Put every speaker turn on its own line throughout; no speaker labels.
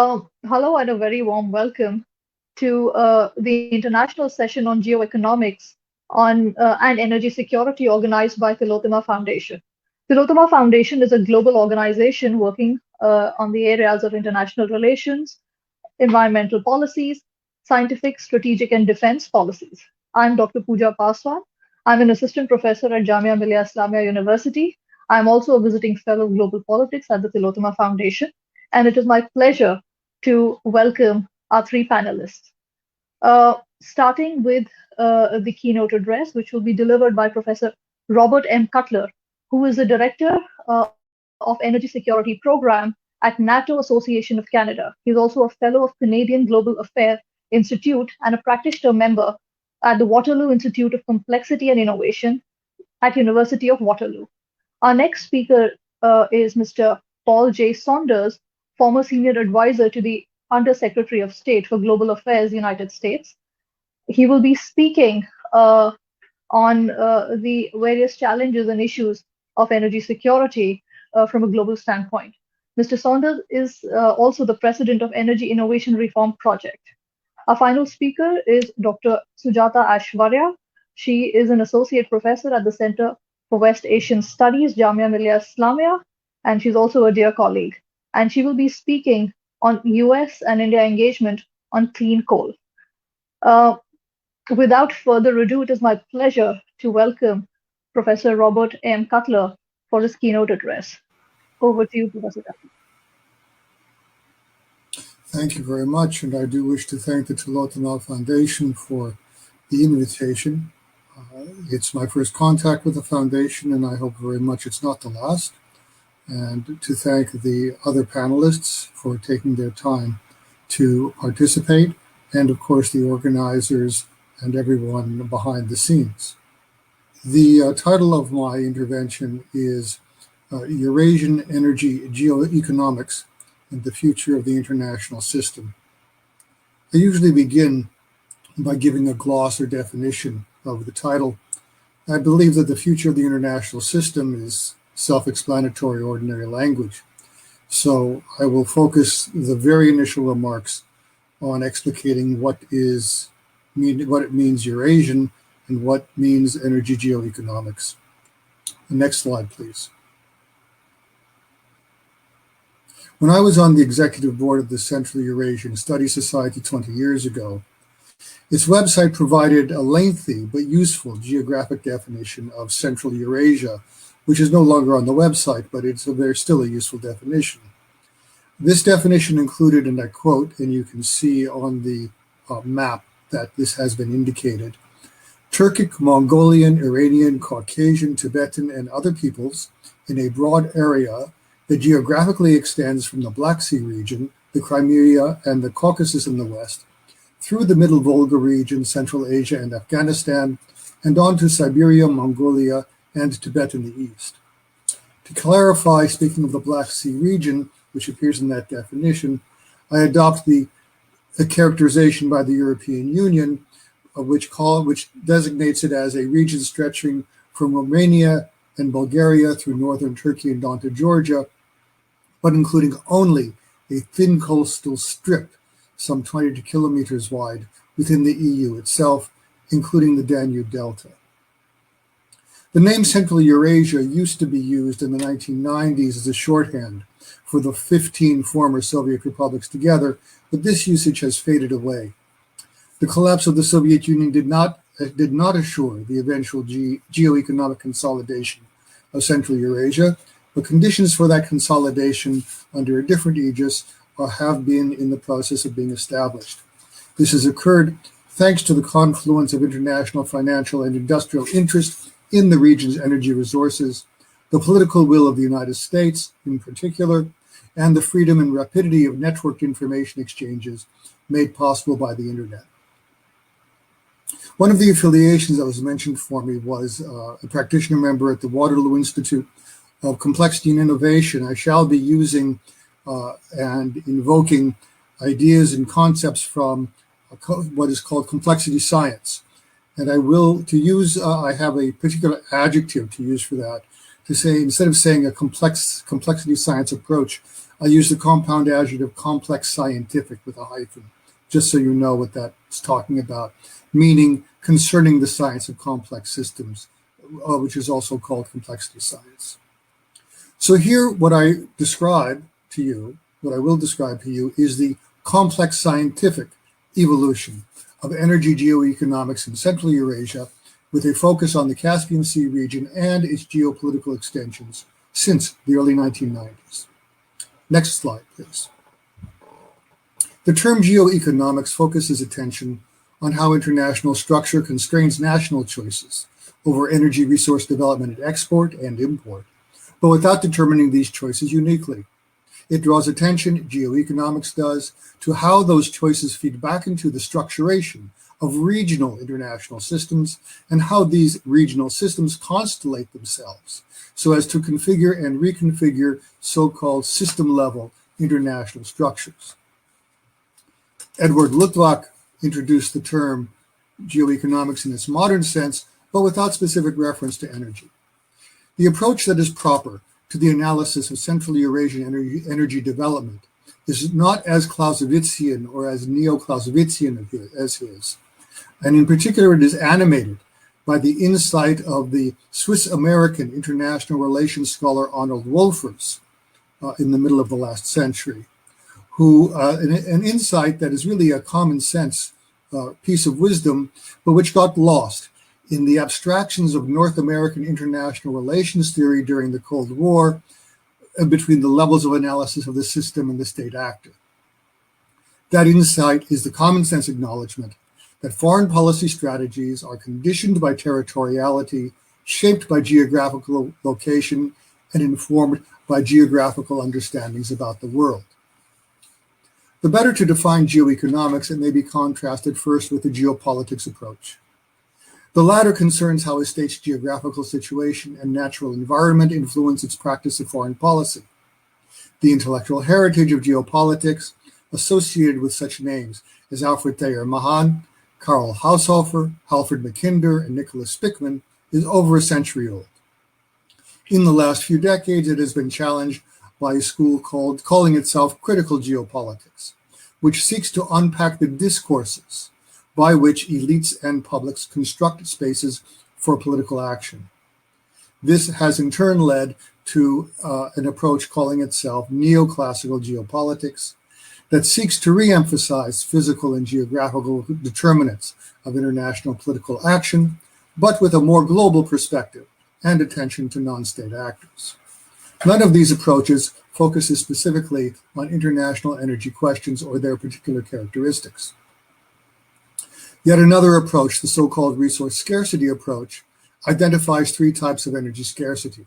Hello and a very warm welcome to the international session on geoeconomics and energy security organized by Tillotoma Foundation. Tillotoma Foundation is a global organization working on the areas of international relations, environmental policies, scientific, strategic, and defense policies. I'm Dr. Pooja Paswan. I'm an assistant professor at Jamia Millia Islamia University. I'm also a visiting fellow of global politics at the Tillotoma Foundation, and it is my pleasure to welcome our three panelists. Starting with the keynote address, which will be delivered by Professor Robert M. Cutler, who is the Director of Energy Security Program at NATO Association of Canada. He's also a Fellow of Canadian Global Affairs Institute and a practitioner member at the Waterloo Institute of Complexity and Innovation at University of Waterloo. Our next speaker is Mr. Paul J. Saunders, former senior advisor to the Undersecretary of State for Global Affairs, United States. He will be speaking on the various challenges and issues of energy security from a global standpoint. Mr. Saunders is also the president of Energy Innovation Reform Project. Our final speaker is Dr. Sujata Ashwarya. She is an associate professor at the Center for West Asian Studies, Jamia Millia Islamia, and she's also a dear colleague. And she will be speaking on US and India engagement on clean coal. Without further ado, it is my pleasure to welcome Professor Robert M. Cutler for his keynote address. Over to you, Professor Cutler.
Thank you very much, and I do wish to thank the Tillotoma Foundation for the invitation. It's my first contact with the foundation, and I hope very much it's not the last. And to thank the other panelists for taking their time to participate, and of course the organizers and everyone behind the scenes. The title of my intervention is Eurasian Energy Geoeconomics and the Future of the International System. I usually begin by giving a gloss or definition of the title. I believe that the future of the international system is self-explanatory, ordinary language. So I will focus the very initial remarks on explicating what it means Eurasian and what means energy geoeconomics. The next slide, please. When I was on the executive board of the Central Eurasian Study Society 20 years ago, its website provided a lengthy but useful geographic definition of Central Eurasia, which is no longer on the website, but there's still a useful definition. This definition included, and I quote, and you can see on the map that this has been indicated, Turkic, Mongolian, Iranian, Caucasian, Tibetan, and other peoples in a broad area that geographically extends from the Black Sea region, the Crimea, and the Caucasus in the west, through the Middle Volga region, Central Asia, and Afghanistan, and on to Siberia, Mongolia, and Tibet in the east. To clarify, speaking of the Black Sea region, which appears in that definition, I adopt the characterization by the European Union, which designates it as a region stretching from Romania and Bulgaria through northern Turkey and onto Georgia, but including only a thin coastal strip, some 22 kilometers wide, within the EU itself, including the Danube Delta. The name Central Eurasia used to be used in the 1990s as a shorthand for the 15 former Soviet republics together, but this usage has faded away. The collapse of the Soviet Union did not assure the eventual geoeconomic consolidation of Central Eurasia, but conditions for that consolidation under a different aegis have been in the process of being established. This has occurred thanks to the confluence of international financial and industrial interest in the region's energy resources, the political will of the United States in particular, and the freedom and rapidity of networked information exchanges made possible by the internet. One of the affiliations that was mentioned for me was a practitioner member at the Waterloo Institute of Complexity and Innovation. I shall be using and invoking ideas and concepts from what is called complexity science. And I will, I have a particular adjective to use for that, to say, instead of saying a complexity science approach, I use the compound adjective complex scientific with a hyphen, just so you know what that's talking about, meaning concerning the science of complex systems, which is also called complexity science. So here, what I will describe to you is the complex scientific evolution of energy geoeconomics in Central Eurasia, with a focus on the Caspian Sea region and its geopolitical extensions since the early 1990s. Next slide, please. The term geoeconomics focuses attention on how international structure constrains national choices over energy resource development and export and import, but without determining these choices uniquely. It draws attention, geoeconomics does, to how those choices feed back into the structuration of regional international systems and how these regional systems constellate themselves so as to configure and reconfigure so-called system-level international structures. Edward Luttwak introduced the term geoeconomics in its modern sense, but without specific reference to energy. The approach that is proper to the analysis of Central Eurasian energy development is not as Clausewitzian or as neo-Clausewitzian as his. And in particular, it is animated by the insight of the Swiss-American international relations scholar Arnold Wolfers in the middle of the last century, who an insight that is really a common sense piece of wisdom, but which got lost in the abstractions of North American international relations theory during the Cold War between the levels of analysis of the system and the state actor. That insight is the common sense acknowledgement that foreign policy strategies are conditioned by territoriality, shaped by geographical location, and informed by geographical understandings about the world. The better to define geoeconomics, it may be contrasted first with the geopolitics approach. The latter concerns how a state's geographical situation and natural environment influence its practice of foreign policy. The intellectual heritage of geopolitics, associated with such names as Alfred Thayer Mahan, Karl Haushofer, Halford Mackinder, and Nicholas Spickman, is over a century old. In the last few decades, it has been challenged by a school calling itself critical geopolitics, which seeks to unpack the discourses by which elites and publics construct spaces for political action. This has in turn led to an approach calling itself neoclassical geopolitics that seeks to re-emphasize physical and geographical determinants of international political action, but with a more global perspective and attention to non-state actors. None of these approaches focuses specifically on international energy questions or their particular characteristics. Yet another approach, the so-called resource scarcity approach, identifies three types of energy scarcity.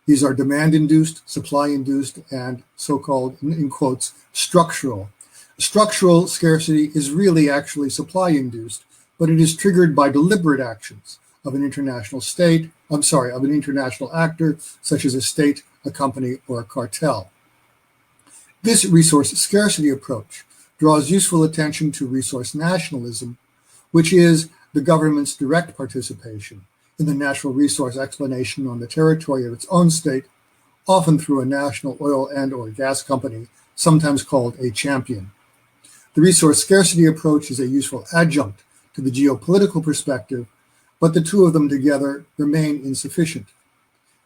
These are demand-induced, supply-induced, and so-called, in quotes, structural. Structural scarcity is really actually supply-induced, but it is triggered by deliberate actions of an international actor, such as a state, a company, or a cartel. This resource scarcity approach draws useful attention to resource nationalism, which is the government's direct participation in the natural resource exploitation on the territory of its own state, often through a national oil and or gas company, sometimes called a champion. The resource scarcity approach is a useful adjunct to the geopolitical perspective, but the two of them together remain insufficient.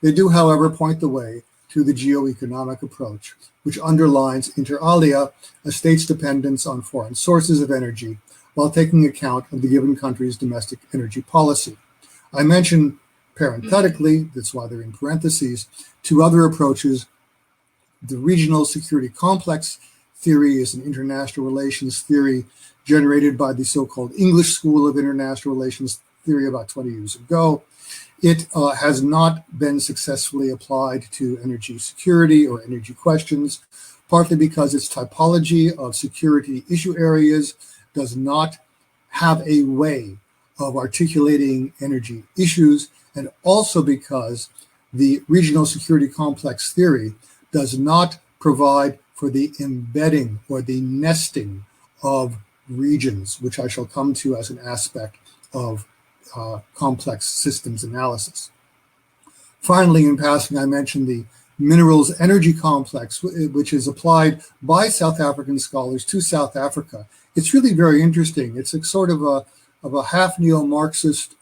They do, however, point the way to the geoeconomic approach, which underlines inter alia a state's dependence on foreign sources of energy while taking account of the given country's domestic energy policy. I mention parenthetically, that's why they're in parentheses, two other approaches. The regional security complex theory is an international relations theory generated by the so-called English School of International Relations theory about 20 years ago. It has not been successfully applied to energy security or energy questions, partly because its typology of security issue areas does not have a way of articulating energy issues, and also because the regional security complex theory does not provide for the embedding or the nesting of regions, which I shall come to as an aspect of complex systems analysis. Finally, in passing, I mentioned the minerals energy complex, which is applied by South African scholars to South Africa. It's really very interesting. It's a sort of a half neo-Marxist,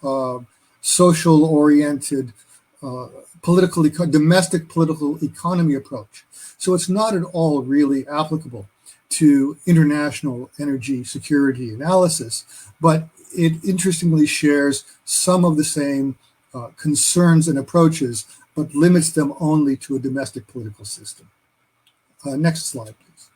social-oriented, domestic political economy approach. So it's not at all really applicable to international energy security analysis, but it interestingly shares some of the same concerns and approaches, but limits them only to a domestic political system. Next slide, please.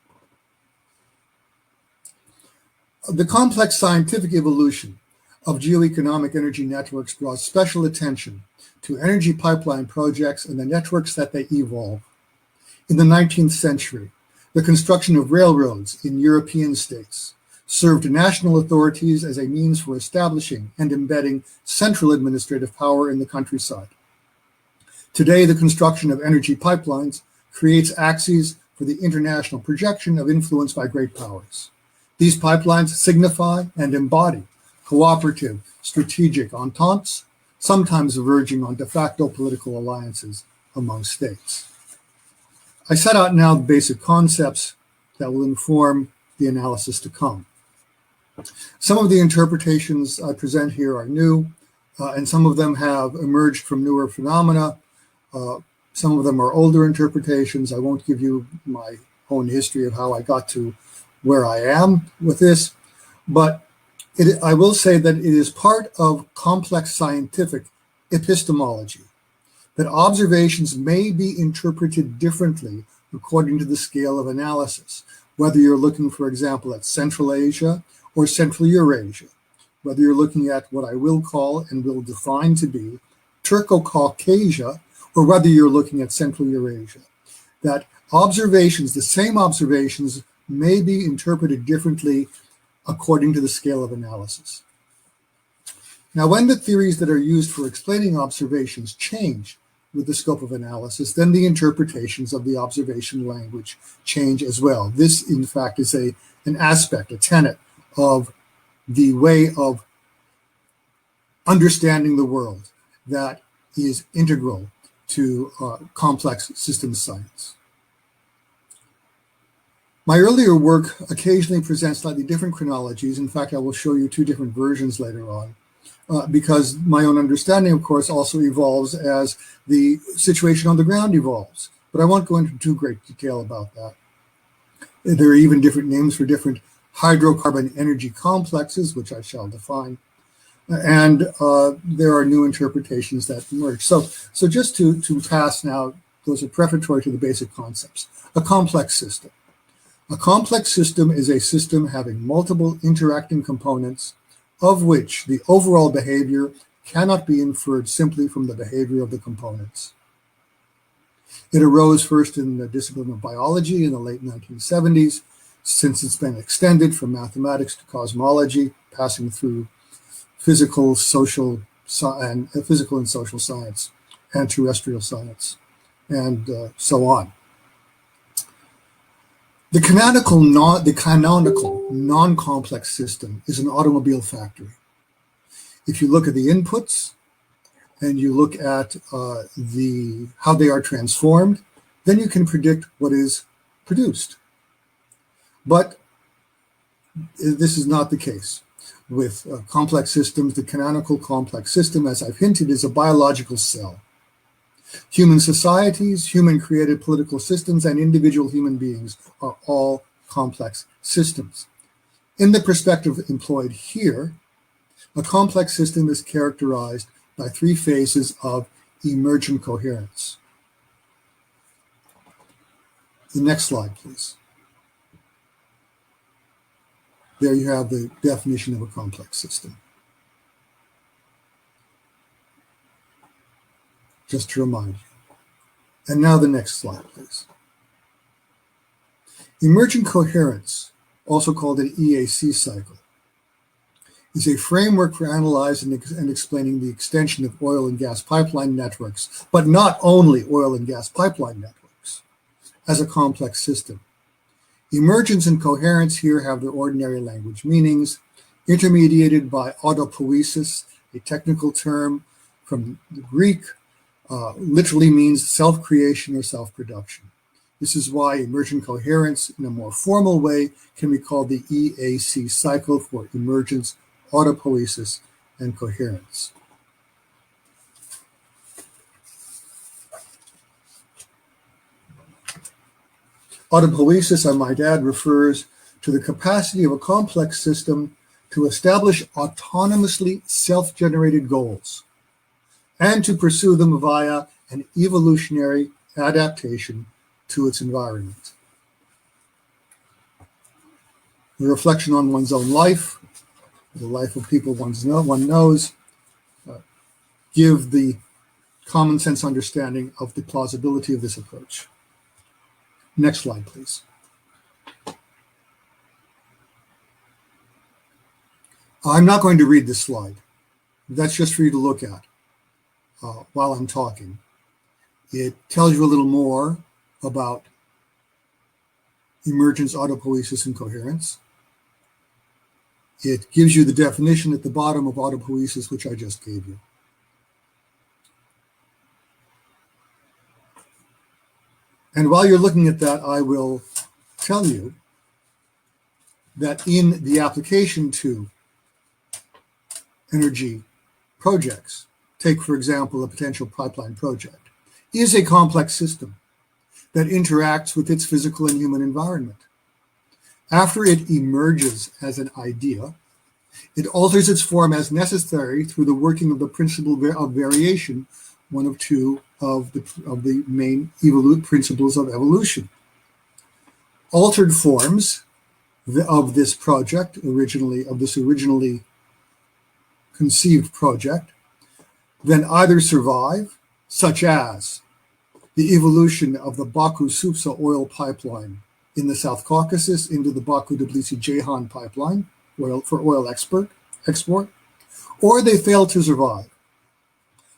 The complex scientific evolution of geoeconomic energy networks draws special attention to energy pipeline projects and the networks that they evolve. In the 19th century, the construction of railroads in European states served national authorities as a means for establishing and embedding central administrative power in the countryside. Today, the construction of energy pipelines creates axes for the international projection of influence by great powers. These pipelines signify and embody cooperative, strategic ententes, sometimes verging on de facto political alliances among states. I set out now the basic concepts that will inform the analysis to come. Some of the interpretations I present here are new, and some of them have emerged from newer phenomena. Some of them are older interpretations. I won't give you my own history of how I got to where I am with this, but I will say that it is part of complex scientific epistemology that observations may be interpreted differently according to the scale of analysis, whether you're looking, for example, at Central Asia or Central Eurasia, whether you're looking at what I will call and will define to be Turco Caucasus, or whether you're looking at Central Eurasia, that observations, the same observations, may be interpreted differently according to the scale of analysis. Now, when the theories that are used for explaining observations change with the scope of analysis, then the interpretations of the observation language change as well. This, in fact, is an aspect, a tenet of the way of understanding the world that is integral to complex systems science. My earlier work occasionally presents slightly different chronologies. In fact, I will show you two different versions later on, because my own understanding, of course, also evolves as the situation on the ground evolves. But I won't go into too great detail about that. There are even different names for different hydrocarbon energy complexes, which I shall define. And there are new interpretations that emerge. So just to pass now, those are prefatory to the basic concepts. A complex system. A complex system is a system having multiple interacting components, of which the overall behavior cannot be inferred simply from the behavior of the components. It arose first in the discipline of biology in the late 1970s, since it's been extended from mathematics to cosmology, passing through physical and social science and terrestrial science, and so on. The canonical non-complex system is an automobile factory. If you look at the inputs and you look at how they are transformed, then you can predict what is produced. But this is not the case. With complex systems, the canonical complex system, as I've hinted, is a biological cell. Human societies, human-created political systems, and individual human beings are all complex systems. In the perspective employed here, a complex system is characterized by three phases of emergent coherence. The next slide, please. There you have the definition of a complex system. Just to remind you. And now the next slide, please. Emergent coherence, also called an EAC cycle, is a framework for analyzing and explaining the extension of oil and gas pipeline networks, but not only oil and gas pipeline networks, as a complex system. Emergence and coherence here have their ordinary language meanings, intermediated by autopoiesis, a technical term from the Greek, literally means self-creation or self-production. This is why emergent coherence, in a more formal way, can be called the EAC cycle for emergence, autopoiesis, and coherence. Autopoiesis, I might add, refers to the capacity of a complex system to establish autonomously self-generated goals and to pursue them via an evolutionary adaptation to its environment. The reflection on one's own life, the life of people one knows, give the common sense understanding of the plausibility of this approach. Next slide, please. I'm not going to read this slide. That's just for you to look at while I'm talking. It tells you a little more about emergence, autopoiesis, and coherence. It gives you the definition at the bottom of autopoiesis, which I just gave you. And while you're looking at that, I will tell you that in the application to energy projects, take, for example, a potential pipeline project, is a complex system that interacts with its physical and human environment. After it emerges as an idea, it alters its form as necessary through the working of the principle of variation, one of two of the main principles of evolution. Altered forms of this project, originally conceived project, then either survive, such as the evolution of the Baku-Supsa oil pipeline in the South Caucasus into the Baku-Tbilisi-Ceyhan pipeline for oil export, or they fail to survive.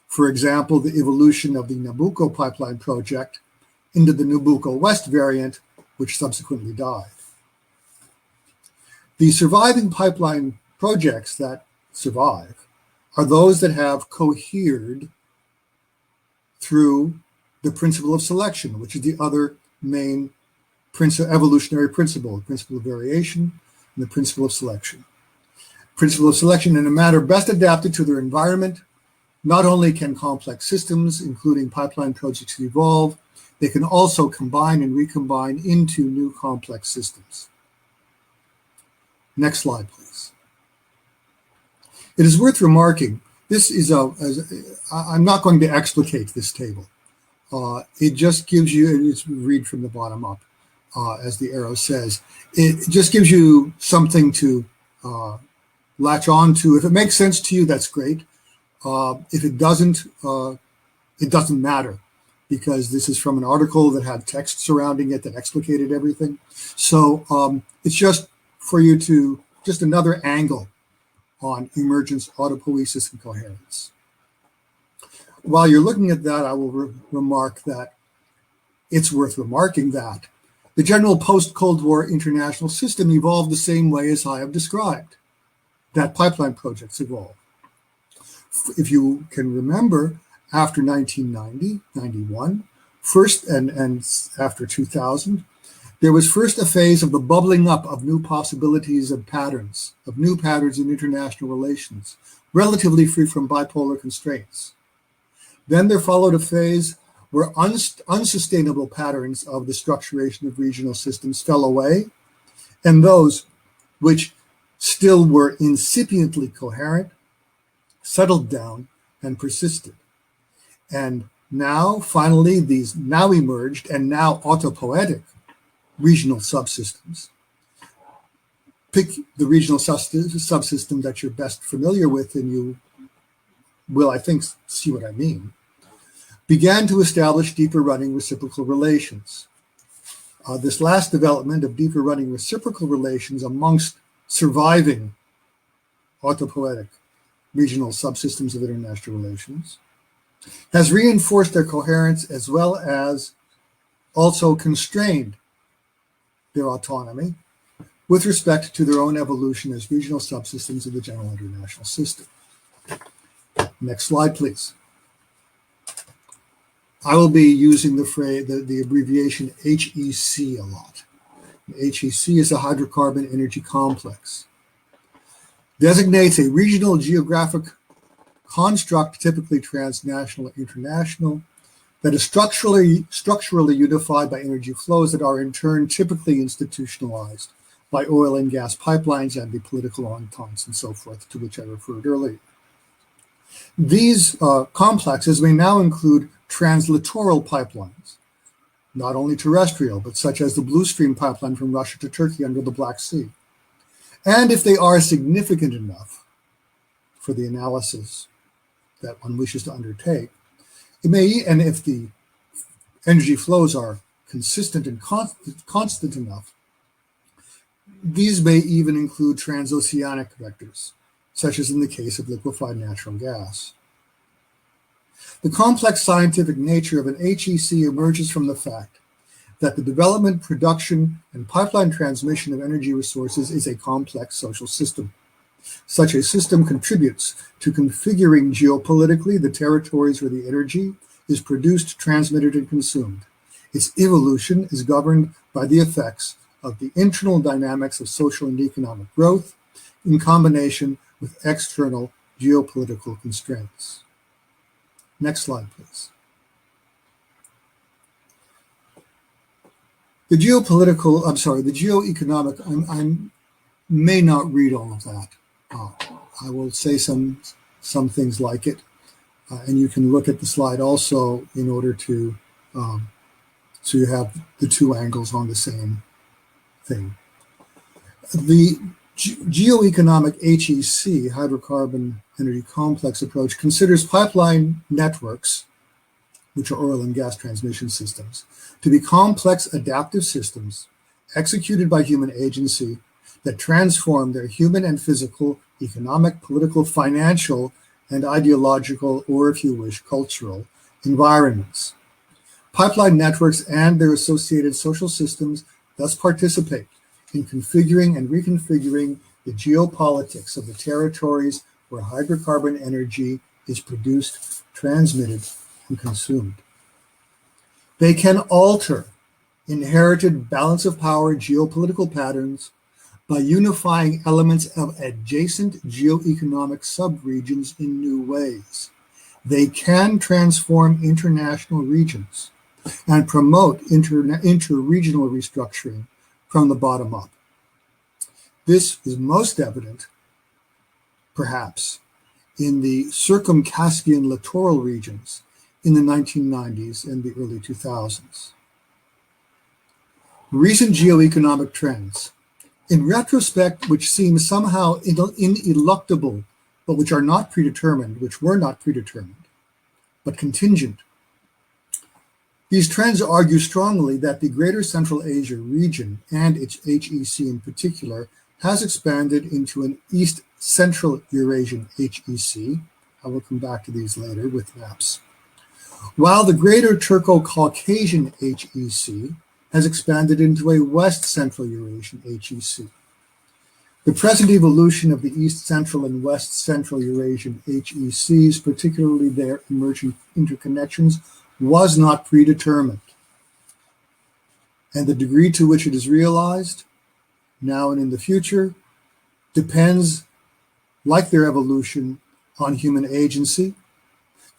For example, the evolution of the Nabucco pipeline project into the Nabucco West variant, which subsequently died. The surviving pipeline projects that survive are those that have cohered through the principle of selection, which is the other main evolutionary principle, the principle of variation and the principle of selection. Principle of selection in a manner best adapted to their environment. Not only can complex systems, including pipeline projects, evolve, they can also combine and recombine into new complex systems. Next slide, please. It is worth remarking, this is I'm not going to explicate this table. It just gives you, it's read from the bottom up, as the arrow says. It just gives you something to latch on to. If it makes sense to you, that's great. If it doesn't matter, because this is from an article that had text surrounding it that explicated everything. So it's just for you to, just another angle on emergence, autopoiesis, and coherence. While you're looking at that, I will remark that it's worth remarking that the general post-Cold War international system evolved the same way as I have described, that pipeline projects evolved. If you can remember, after 1990, 91, first and after 2000, there was first a phase of the bubbling up of new possibilities of patterns, of new patterns in international relations, relatively free from bipolar constraints. Then there followed a phase where unsustainable patterns of the structuration of regional systems fell away, and those which still were incipiently coherent settled down and persisted. And now, finally, these now emerged and now autopoietic regional subsystems. Pick the regional subsystem that you're best familiar with, and you will, I think, see what I mean. Began to establish deeper running reciprocal relations. This last development of deeper running reciprocal relations amongst surviving autopoietic regional subsystems of international relations has reinforced their coherence as well as also constrained their autonomy with respect to their own evolution as regional subsystems of the general international system. Next slide, please. I will be using the phrase, the abbreviation HEC a lot. HEC is a hydrocarbon energy complex. Designates a regional geographic construct, typically transnational or international, that is structurally unified by energy flows that are in turn typically institutionalized by oil and gas pipelines and the political ententes and so forth, to which I referred earlier. These complexes may now include translittoral pipelines, not only terrestrial, but such as the Blue Stream pipeline from Russia to Turkey under the Black Sea. And if they are significant enough for the analysis that one wishes to undertake, it may, and if the energy flows are consistent and constant enough, these may even include transoceanic vectors, such as in the case of liquefied natural gas. The complex scientific nature of an HEC emerges from the fact that the development, production, and pipeline transmission of energy resources is a complex social system. Such a system contributes to configuring geopolitically the territories where the energy is produced, transmitted, and consumed. Its evolution is governed by the effects of the internal dynamics of social and economic growth in combination with external geopolitical constraints. Next slide, please. The Geo-Economic, I may not read all of that. I will say some things like it, and you can look at the slide also in order to, so you have the two angles on the same thing. The Geo-Economic HEC, hydrocarbon energy complex approach, considers pipeline networks, which are oil and gas transmission systems, to be complex adaptive systems executed by human agency that transform their human and physical, economic, political, financial, and ideological, or if you wish, cultural environments. Pipeline networks and their associated social systems thus participate in configuring and reconfiguring the geopolitics of the territories where hydrocarbon energy is produced, transmitted, and consumed. They can alter inherited balance of power geopolitical patterns by unifying elements of adjacent geoeconomic subregions in new ways. They can transform international regions and promote inter-regional restructuring from the bottom up. This is most evident, perhaps, in the Circumcaspian littoral regions in the 1990s and the early 2000s. Recent geoeconomic trends, in retrospect, which seem somehow ineluctable, but which are not predetermined, which were not predetermined, but contingent. These trends argue strongly that the Greater Central Asia region, and its HEC in particular, has expanded into an East Central Eurasian HEC. I will come back to these later with maps. While the Greater Turco Caucasian HEC has expanded into a West Central Eurasian HEC. The present evolution of the East Central and West Central Eurasian HECs, particularly their emerging interconnections, was not predetermined. And the degree to which it is realized, now and in the future, depends, like their evolution, on human agency,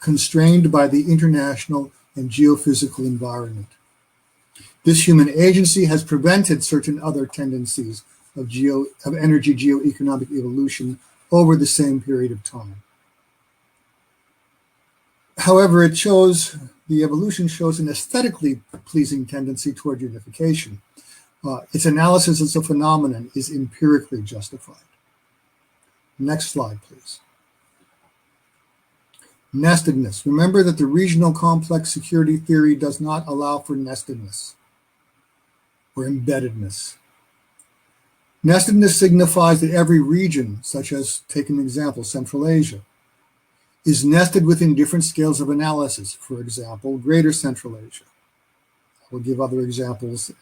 constrained by the international and geophysical environment. This human agency has prevented certain other tendencies of energy geoeconomic evolution over the same period of time. However, the evolution shows an aesthetically pleasing tendency toward unification. Its analysis as a phenomenon is empirically justified. Next slide, please. Nestedness. Remember that the regional complex security theory does not allow for nestedness or embeddedness. Nestedness signifies that every region, such as, take an example, Central Asia, is nested within different scales of analysis. For example, Greater Central Asia. I will give other examples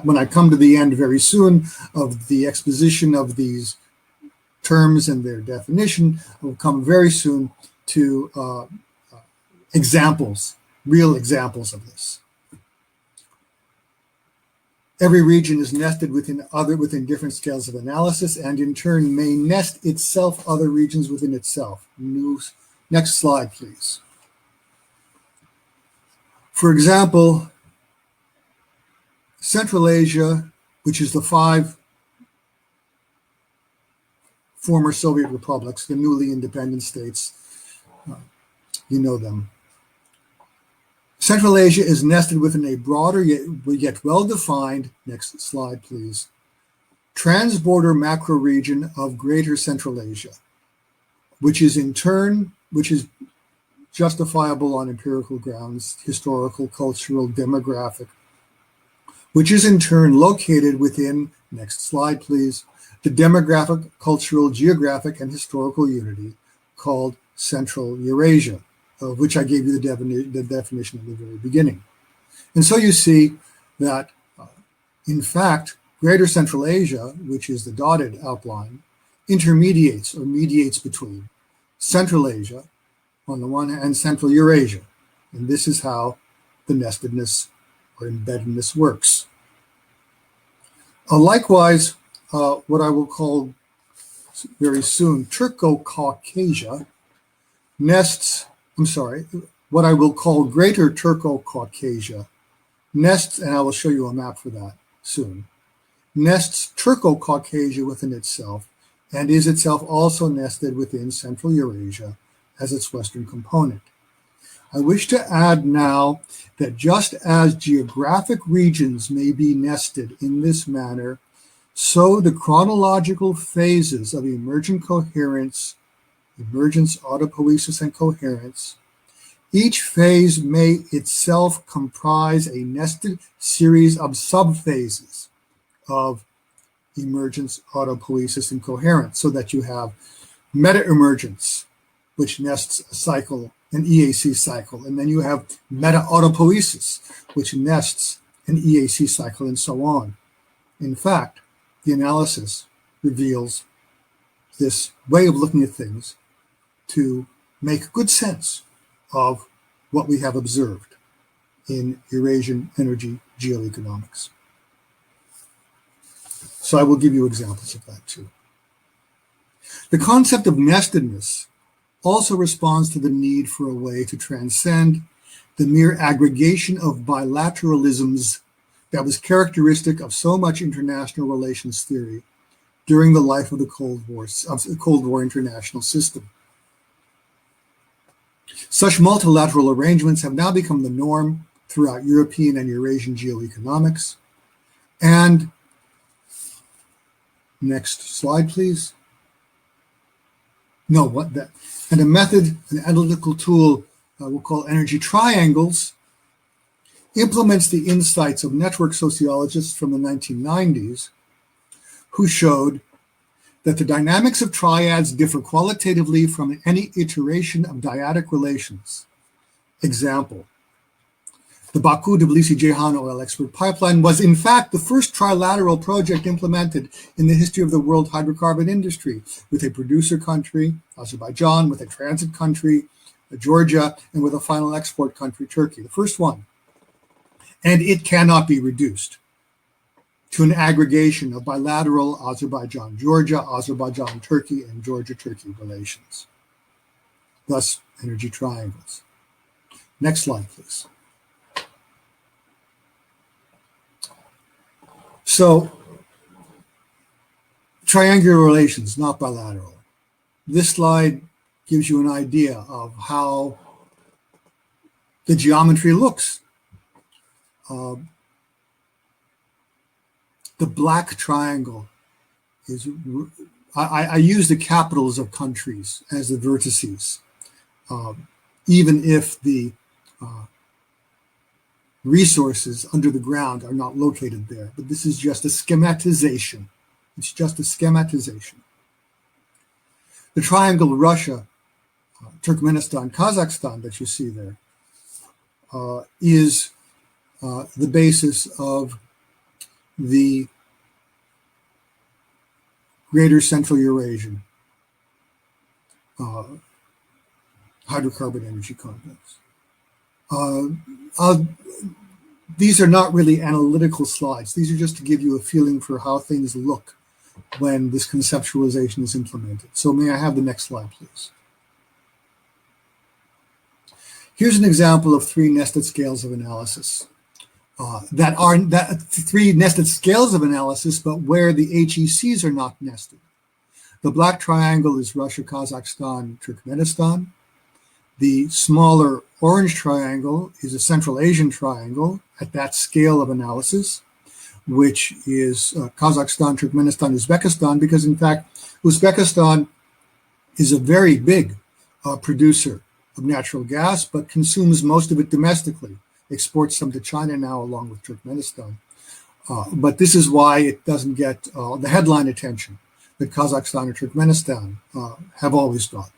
when I come to the end very soon of the exposition of these terms and their definition. I will come very soon to examples real examples of this. Every region is nested within different scales of analysis, and in turn may nest itself other regions within itself. Next slide, please. For example, Central Asia, which is the 5 former Soviet republics, the newly independent states, you know them. Central Asia is nested within a broader yet well-defined, next slide please, transborder macro region of Greater Central Asia, which is justifiable on empirical grounds, historical, cultural, demographic, which is in turn located within, next slide please, the demographic, cultural, geographic, and historical unity called Central Eurasia, of which I gave you the definition at the very beginning. And so you see that, in fact, Greater Central Asia, which is the dotted outline, intermediates or mediates between Central Asia on the one hand and Central Eurasia. And this is how the nestedness or embeddedness works. Likewise, what I will call very soon Turco Caucasus what I will call Greater Turco Caucasus nests, and I will show you a map for that soon, nests Turco Caucasus within itself and is itself also nested within Central Eurasia as its western component. I wish to add now that just as geographic regions may be nested in this manner, so the chronological phases of emergent coherence, emergence, autopoiesis, and coherence, each phase may itself comprise a nested series of subphases of emergence, autopoiesis, and coherence, so that you have meta-emergence, which nests a cycle, an EAC cycle, and then you have meta-autopoiesis, which nests an EAC cycle, and so on. In fact, the analysis reveals this way of looking at things to make good sense of what we have observed in Eurasian energy geoeconomics. So I will give you examples of that too. The concept of nestedness also responds to the need for a way to transcend the mere aggregation of bilateralisms that was characteristic of so much international relations theory during the life of the Cold War international system. Such multilateral arrangements have now become the norm throughout European and Eurasian geoeconomics. And next slide, please. No, what that? And a method, an analytical tool we'll call energy triangles, implements the insights of network sociologists from the 1990s who showed that the dynamics of triads differ qualitatively from any iteration of dyadic relations. Example, the Baku-Tbilisi-Ceyhan oil export pipeline was in fact the first trilateral project implemented in the history of the world hydrocarbon industry, with a producer country, Azerbaijan, with a transit country, Georgia, and with a final export country, Turkey, the first one. And it cannot be reduced to an aggregation of bilateral Azerbaijan-Georgia, Azerbaijan-Turkey, and Georgia-Turkey relations. Thus, energy triangles. Next slide, please. So, triangular relations, not bilateral. This slide gives you an idea of how the geometry looks. The black triangle is, I use the capitals of countries as the vertices, even if the resources under the ground are not located there. But this is just a schematization. It's just a schematization. The triangle Russia, Turkmenistan, Kazakhstan that you see there is the basis of the Greater Central Eurasian hydrocarbon energy complex. These are not really analytical slides. These are just to give you a feeling for how things look when this conceptualization is implemented. So may I have the next slide, please? Here's an example of three nested scales of analysis. That three nested scales of analysis, but where the HECs are not nested. The black triangle is Russia, Kazakhstan, Turkmenistan. The smaller orange triangle is a Central Asian triangle at that scale of analysis, which is Kazakhstan, Turkmenistan, Uzbekistan, because in fact, Uzbekistan is a very big producer of natural gas, but consumes most of it domestically, exports some to China now along with Turkmenistan. But this is why it doesn't get the headline attention that Kazakhstan or Turkmenistan have always got.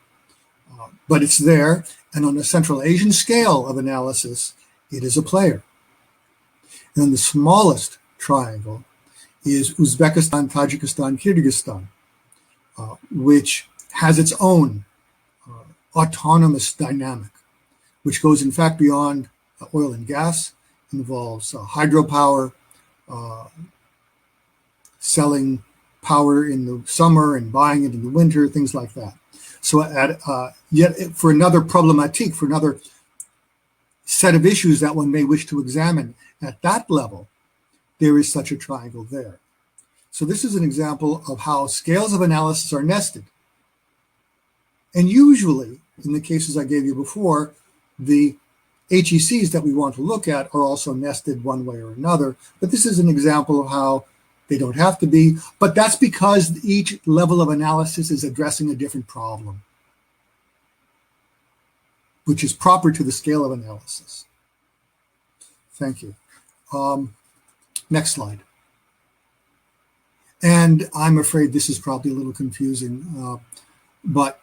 But it's there, and on a Central Asian scale of analysis, it is a player. And the smallest triangle is Uzbekistan, Tajikistan, Kyrgyzstan, which has its own autonomous dynamic, which goes in fact beyond oil and gas, involves hydropower, selling power in the summer and buying it in the winter, things like that. So yet for another problematique, for another set of issues that one may wish to examine at that level, there is such a triangle there. So this is an example of how scales of analysis are nested. And usually, in the cases I gave you before, the HECs that we want to look at are also nested one way or another. But this is an example of how they don't have to be. But that's because each level of analysis is addressing a different problem, which is proper to the scale of analysis. Thank you. Next slide. And I'm afraid this is probably a little confusing, but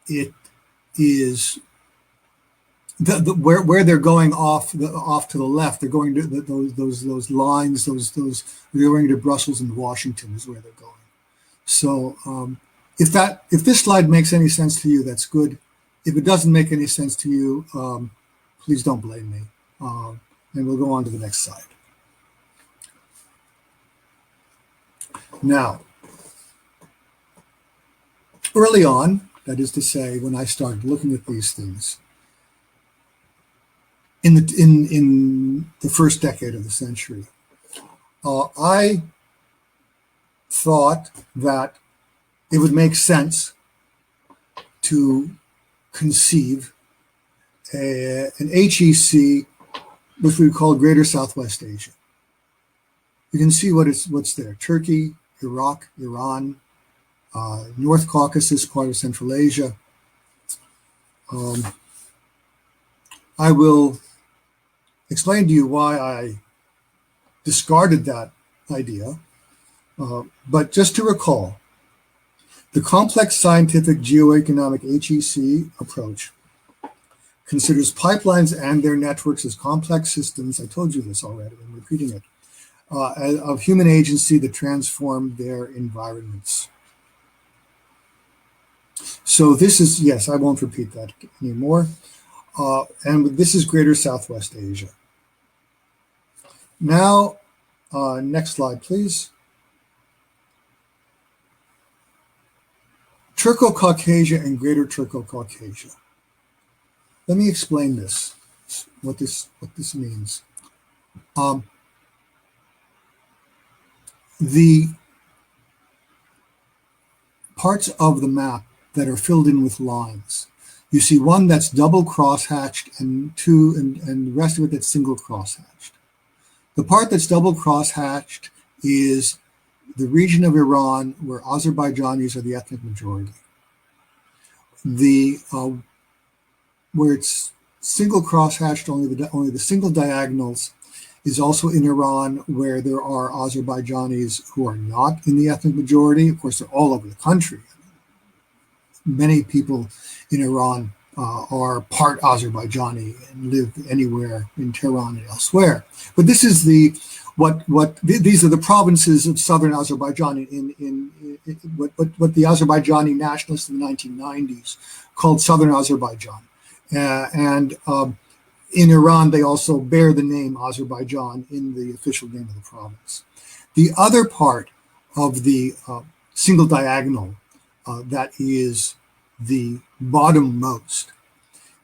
it is where they're going off to the left. They're going to those lines. They're going to Brussels and Washington is where they're going. So if this slide makes any sense to you, that's good. If it doesn't make any sense to you, please don't blame me. And we'll go on to the next slide. Now, early on, that is to say, when I started looking at these things, in the first decade of the century, I thought that it would make sense to conceive an HEC, which we call Greater Southwest Asia. You can see what's there: Turkey, Iraq, Iran, North Caucasus, part of Central Asia. I will explain to you why I discarded that idea, but just to recall, the complex scientific geoeconomic HEC approach considers pipelines and their networks as complex systems. I told you this already, I'm repeating it, of human agency that transform their environments. So this is, yes, I won't repeat that anymore. And this is Greater Southwest Asia. Now, next slide, please. Turco Caucasus and Greater Turco Caucasus. Let me explain this, what this means. The parts of the map that are filled in with lines. You see one that's double cross-hatched and the rest of it that's single cross-hatched. The part that's double cross-hatched is the region of Iran where Azerbaijanis are the ethnic majority. Where it's single cross-hatched, only the single diagonals, is also in Iran, where there are Azerbaijanis who are not in the ethnic majority. Of course, they're all over the country. Many people in Iran are part Azerbaijani and live anywhere in Tehran and elsewhere. But this is the these are the provinces of southern Azerbaijan in what the Azerbaijani nationalists in the 1990s called southern Azerbaijan. And in Iran, they also bear the name Azerbaijan in the official name of the province. The other part of the single diagonal that is the bottommost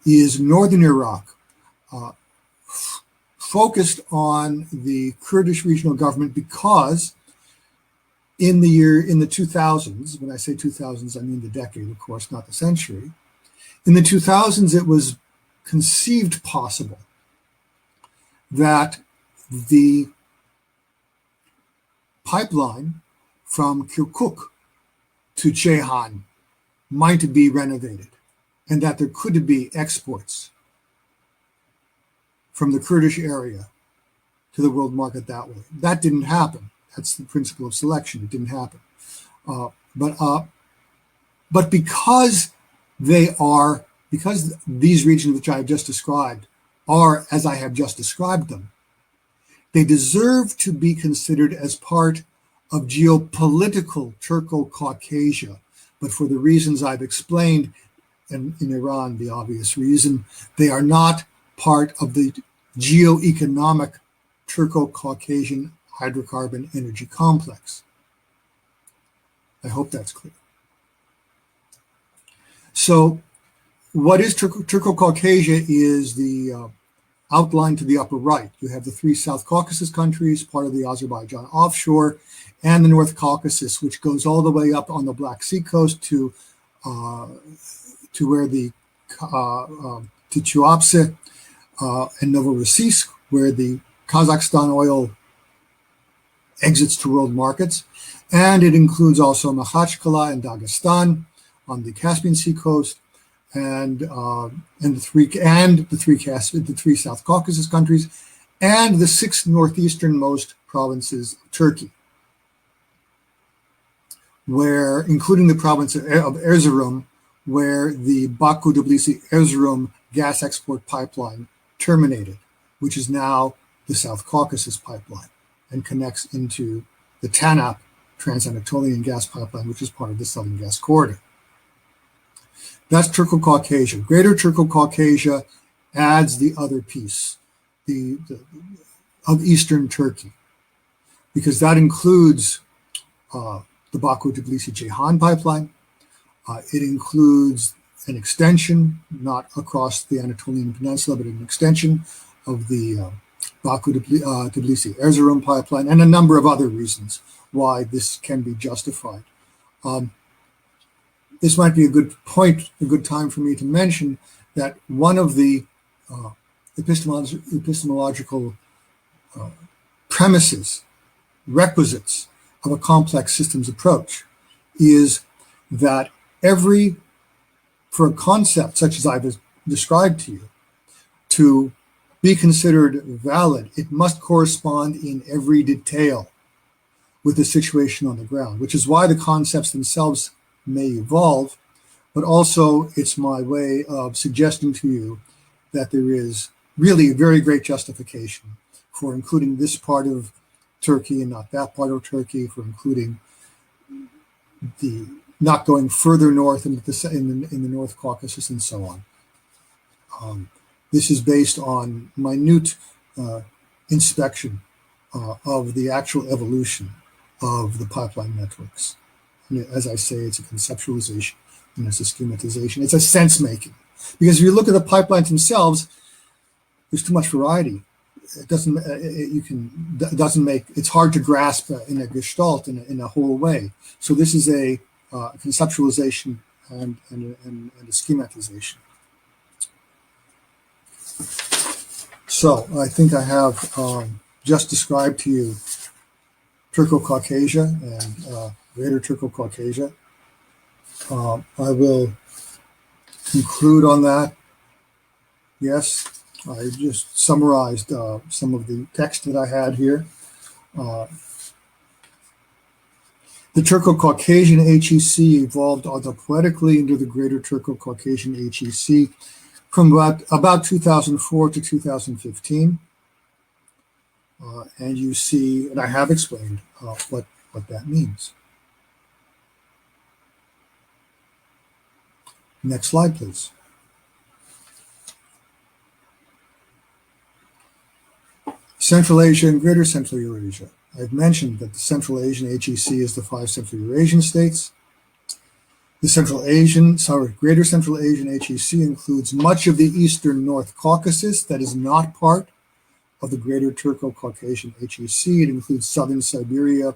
is northern Iraq, focused on the Kurdish regional government because in the 2000s, when I say 2000s, I mean the decade, of course, not the century. In the 2000s, it was conceived possible that the pipeline from Kirkuk to Ceyhan might be renovated and that there could be exports from the Kurdish area to the world market that way. That didn't happen. That's the principle of selection. It didn't happen. But because these regions which I have just described are as I have just described them, they deserve to be considered as part of geopolitical Turco Caucasia. But for the reasons I've explained, and in Iran, the obvious reason, they are not part of the geo-economic Turco-Caucasian hydrocarbon energy complex. I hope that's clear. So what is Turco-Caucasia is the outline to the upper right. You have the three South Caucasus countries, part of the Azerbaijan offshore, and the North Caucasus, which goes all the way up on the Black Sea coast to where to Tuapse and Novorossiysk, where the Kazakhstan oil exits to world markets. And it includes also Makhachkala and Dagestan on the Caspian Sea coast, and the three South Caucasus countries, and the six northeasternmost provinces of Turkey, where, including the province of Erzurum, where the Baku-Tbilisi-Erzurum gas export pipeline terminated, which is now the South Caucasus pipeline and connects into the TANAP Trans-Anatolian gas pipeline, which is part of the Southern Gas Corridor. That's Turco-Caucasia. Greater Turco-Caucasia adds the other piece of Eastern Turkey, because that includes the Baku-Tbilisi-Ceyhan pipeline. It includes an extension, not across the Anatolian Peninsula, but an extension of the Baku-Tbilisi-Erzurum pipeline, and a number of other reasons why this can be justified. This might be a good time for me to mention that one of the epistemological premises, requisites of a complex systems approach is that for a concept such as I've described to you to be considered valid, it must correspond in every detail with the situation on the ground, which is why the concepts themselves may evolve, but also it's my way of suggesting to you that there is really a very great justification for including this part of Turkey and not that part of Turkey, for including not going further north in the North Caucasus and so on. This is based on minute inspection of the actual evolution of the pipeline networks. And as I say, it's a conceptualization and it's a schematization. It's a sense making, because if you look at the pipelines themselves, there's too much variety. It's hard to grasp in a gestalt in a whole way. So this is a conceptualization and a schematization. So I think I have just described to you Turco-Caucasia and Greater Turco-Caucasia. I will conclude on that. Yes, I just summarized some of the text that I had here. The Turco-Caucasian HEC evolved autopoietically into the Greater Turco-Caucasian HEC from about 2004 to 2015. And you see, and I have explained what that means. Next slide, please. Central Asia and Greater Central Eurasia. I've mentioned that the Central Asian HEC is the 5 Central Eurasian states. The Greater Central Asian HEC includes much of the eastern North Caucasus that is not part of the Greater Turco Caucasian HEC. It includes southern Siberia,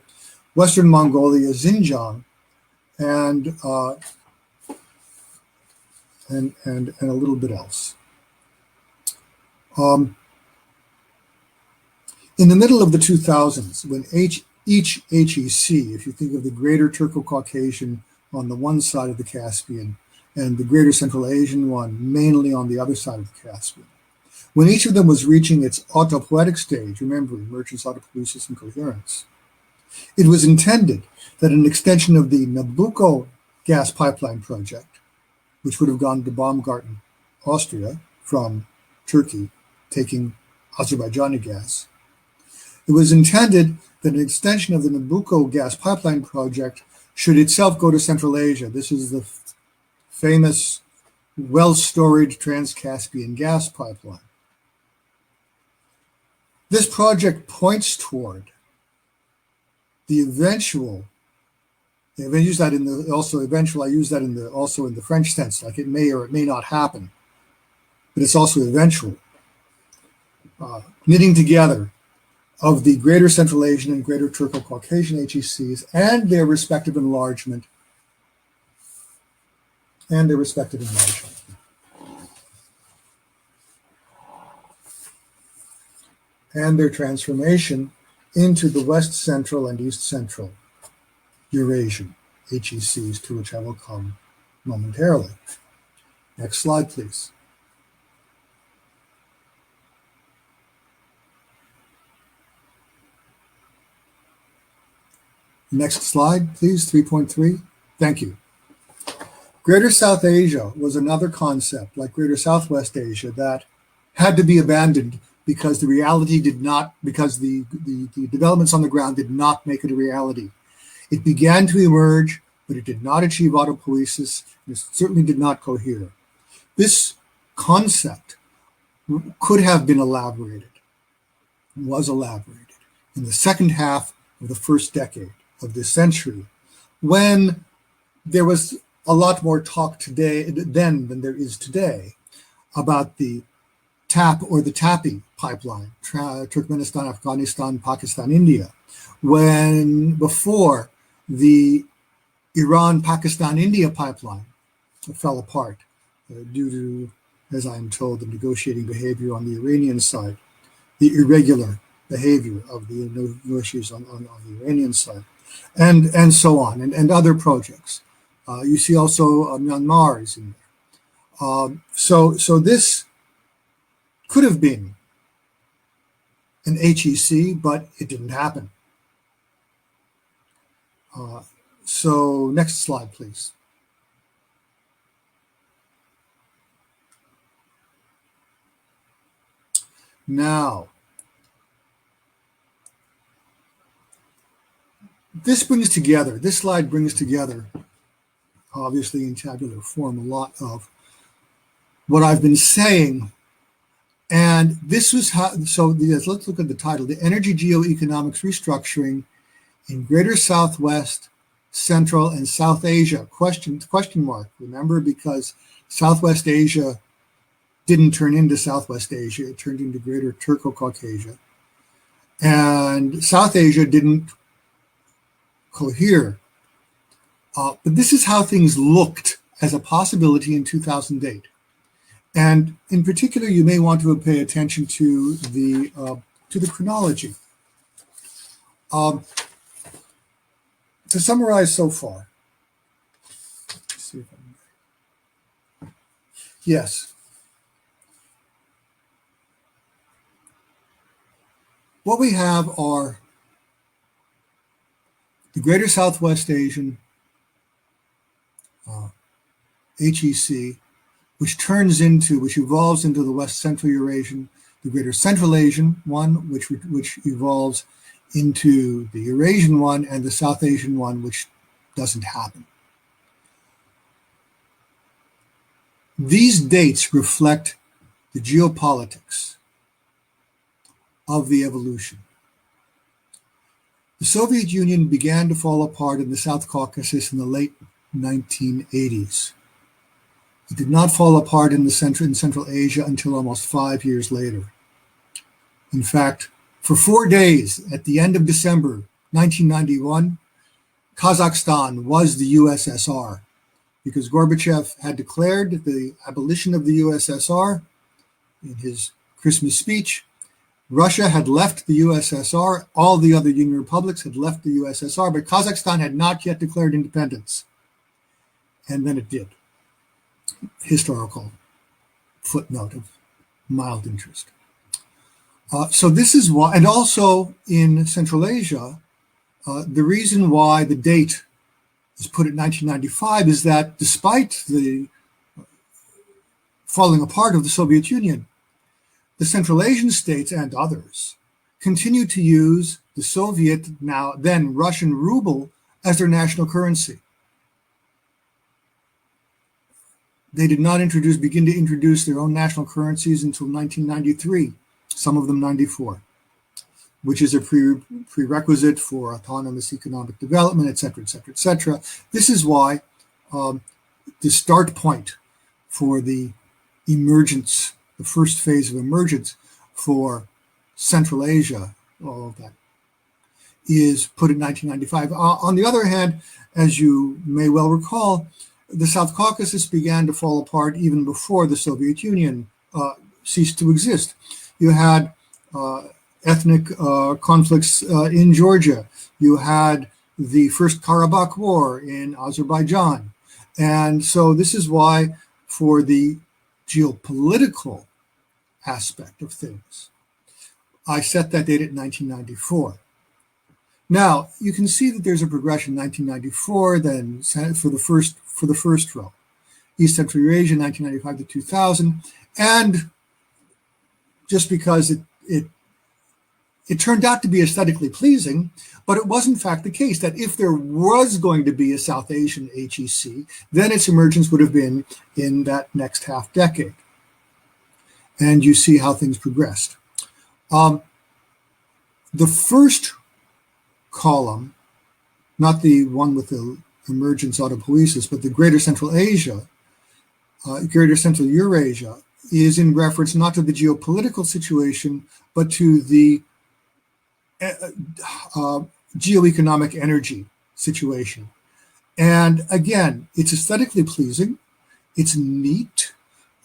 western Mongolia, Xinjiang, and a little bit else. In the middle of the 2000s, when each HEC, if you think of the Greater Turco Caucasian on the one side of the Caspian and the Greater Central Asian one mainly on the other side of the Caspian, when each of them was reaching its autopoietic stage, remember, emergence, autopoiesis, and coherence, it was intended that an extension of the Nabucco gas pipeline project, which would have gone to Baumgarten, Austria, from Turkey, taking Azerbaijani gas, it was intended that an extension of the Nabucco gas pipeline project should itself go to Central Asia. This is the famous, well-storied Trans-Caspian gas pipeline. This project points toward the eventual, I use that in the also in the French sense, like it may or it may not happen, but it's also eventual, knitting together of the Greater Central Asian and Greater Turco-Caucasian HECs and their respective enlargement, and their transformation into the West Central and East Central Eurasian HECs, to which I will come momentarily. Next slide, please. Next slide, please, 3.3. Thank you. Greater South Asia was another concept, like Greater Southwest Asia, that had to be abandoned because the developments on the ground did not make it a reality. It began to emerge, but it did not achieve autopoiesis, and it certainly did not cohere. This concept could have been was elaborated in the second half of the first decade of this century, when there was a lot more talk then than there is today about the TAP or the TAPI pipeline, Turkmenistan, Afghanistan, Pakistan, India, when before the Iran-Pakistan-India pipeline fell apart due to, as I'm told, the negotiating behavior on the Iranian side, the irregular behavior of the negotiators on the Iranian side, and so on, and other projects. You see also Myanmar is in there. So this could have been an HEC, but it didn't happen. So next slide, please. Now, this slide brings together, obviously in tabular form, a lot of what I've been saying. And this was how, let's look at the title, The Energy Geo-Economics Restructuring in Greater Southwest, Central, and South Asia, question mark, remember, because Southwest Asia didn't turn into Southwest Asia, it turned into Greater Turco-Caucasia. And South Asia didn't cohere. But this is how things looked as a possibility in 2008. And in particular, you may want to pay attention to the chronology. To summarize so far, let's see if yes. What we have are the Greater Southwest Asian HEC, which evolves into the West Central Eurasian, the Greater Central Asian one, which evolves into the Eurasian one, and the South Asian one, which doesn't happen. These dates reflect the geopolitics of the evolution. The Soviet Union began to fall apart in the South Caucasus in the late 1980s. It did not fall apart in Central Asia until almost 5 years later. In fact, for 4 days at the end of December 1991, Kazakhstan was the USSR because Gorbachev had declared the abolition of the USSR in his Christmas speech. Russia had left the USSR, all the other Union republics had left the USSR, but Kazakhstan had not yet declared independence. And then it did. Historical footnote of mild interest. So this is why, and also in Central Asia, the reason why the date is put at 1995 is that despite the falling apart of the Soviet Union, the Central Asian states and others continue to use the Soviet, then Russian ruble as their national currency. They did not begin to introduce their own national currencies until 1993, some of them 94, which is a prerequisite for autonomous economic development, et cetera, et cetera, et cetera. This is why the start point for the emergence, the first phase of emergence for Central Asia, all of that, is put in 1995. On the other hand, as you may well recall, the South Caucasus began to fall apart even before the Soviet Union ceased to exist. You had ethnic conflicts in Georgia. You had the First Karabakh War in Azerbaijan. And so this is why, for the geopolitical aspect of things, I set that date at 1994. Now, you can see that there's a progression, 1994, then for the first row, East Central Eurasia, 1995 to 2000, and just because it turned out to be aesthetically pleasing, but it was in fact the case that if there was going to be a South Asian HEC, then its emergence would have been in that next half decade. And you see how things progressed. The first column, not the one with the emergence autopoiesis, but the Greater Central Asia, Greater Central Eurasia, is in reference not to the geopolitical situation, but to the geoeconomic energy situation. And again, it's aesthetically pleasing, it's neat,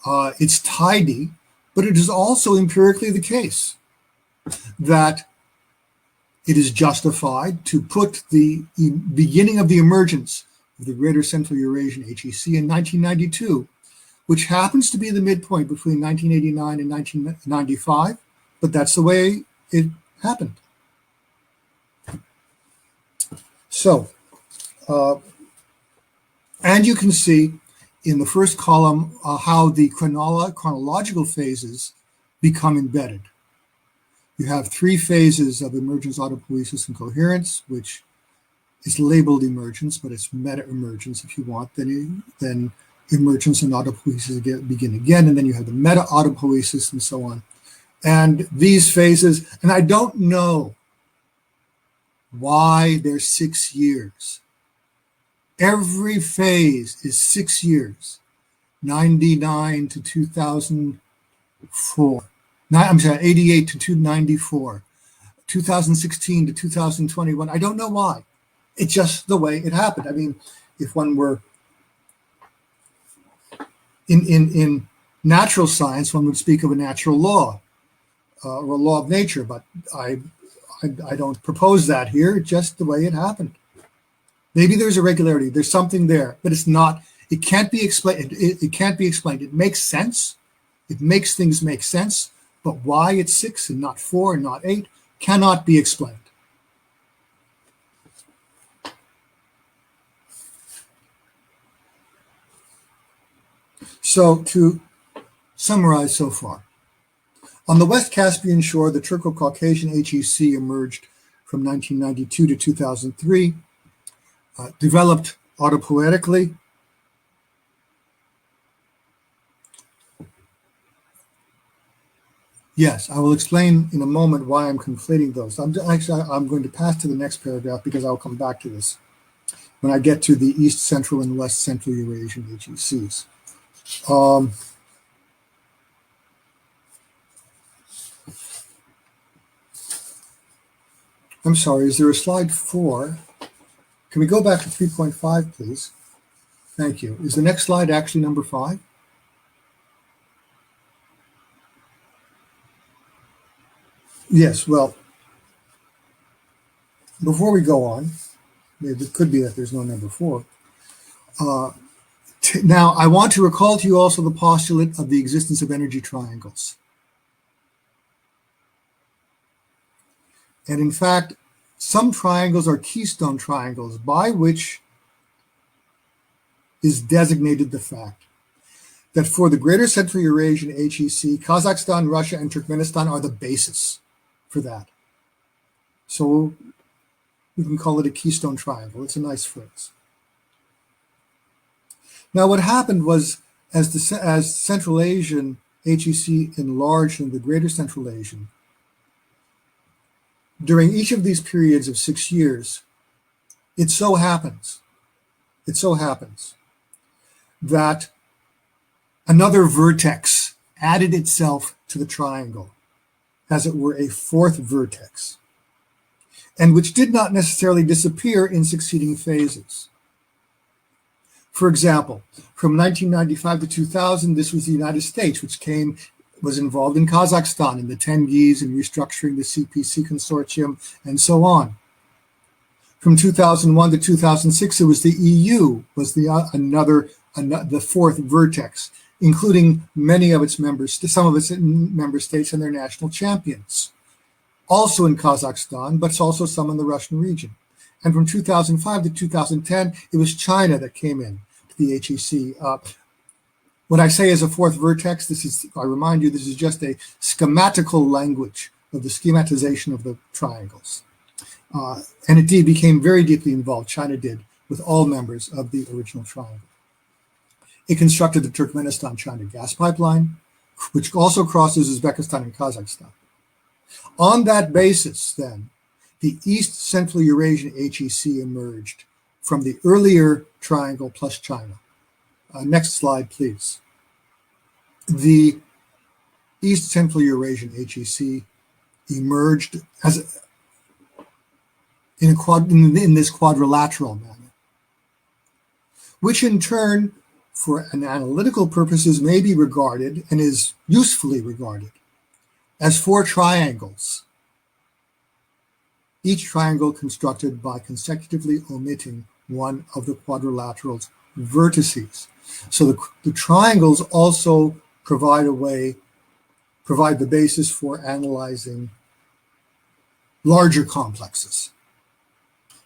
it's tidy, but it is also empirically the case that it is justified to put the beginning of the emergence of the Greater Central Eurasian HEC in 1992, which happens to be the midpoint between 1989 and 1995, but that's the way it happened. So, and you can see in the first column how the chronological phases become embedded. You have 3 phases of emergence, autopoiesis, and coherence, which is labeled emergence, but it's meta-emergence if you want. Then emergence and autopoiesis begin again, and then you have the meta-autopoiesis and so on. And these phases, and I don't know why they're 6 years. Every phase is 6 years, 99 to 2004. I'm sorry, 88 to 294, 2016 to 2021. I don't know why. It's just the way it happened. I mean, if one were in natural science, one would speak of a natural law or a law of nature, but I don't propose that here. It's just the way it happened. Maybe there's irregularity. There's something there, but it's not. It can't be explained. It can't be explained. It makes sense. It makes things make sense. But why it's 6 and not 4 and not 8 cannot be explained. So to summarize so far, On the West Caspian shore, the Turco Caucasus HEC emerged from 1992 to 2003, developed autopoietically. Yes, I will explain in a moment why I'm conflating those. I'm going to pass to the next paragraph because I'll come back to this when I get to the East Central and West Central Eurasian HECs. I'm sorry, is there a slide 4? Can we go back to 3.5, please? Thank you. Is the next slide actually number 5? Yes, well, before we go on, it could be that there's no number 4. Now, I want to recall to you also the postulate of the existence of energy triangles. And in fact, some triangles are keystone triangles, by which is designated the fact that for the Greater Central Eurasian HEC, Kazakhstan, Russia, and Turkmenistan are the basis for that. So we can call it a keystone triangle. It's a nice phrase. Now, what happened was, as Central Asian HEC enlarged in the Greater Central Asian, during each of these periods of 6 years, it so happens that another vertex added itself to the triangle, as it were a fourth vertex, and which did not necessarily disappear in succeeding phases. For example, from 1995 to 2000, this was the United States, which was involved in Kazakhstan in the Tengiz and restructuring the CPC consortium and so on. From 2001 to 2006, it was the EU, was the fourth vertex, including many of its members, some of its member states and their national champions, also in Kazakhstan, but also some in the Russian region. And from 2005 to 2010, it was China that came in to the HEC. When I say as a fourth vertex, I remind you, this is just a schematical language of the schematization of the triangles. And indeed became very deeply involved, China did, with all members of the original triangle. It constructed the Turkmenistan-China gas pipeline, which also crosses Uzbekistan and Kazakhstan. On that basis, then, the East Central Eurasian HEC emerged from the earlier triangle plus China. Next slide, please. The East Central Eurasian HEC emerged as in this quadrilateral manner, which in turn, for an analytical purposes, may be regarded and is usefully regarded as 4 triangles, each triangle constructed by consecutively omitting one of the quadrilateral's vertices. So the triangles also provide the basis for analyzing larger complexes.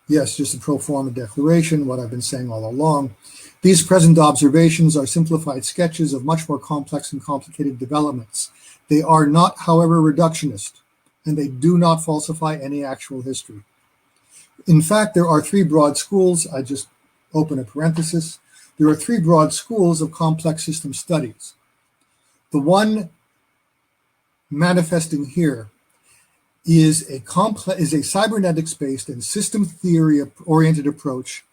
Yes, just a pro forma declaration, what I've been saying all along. These present observations are simplified sketches of much more complex and complicated developments. They are not, however, reductionist, and they do not falsify any actual history. In fact, there are 3 broad schools. I just open a parenthesis. There are 3 broad schools of complex system studies. The one manifesting here is a cybernetics-based and system theory-oriented approach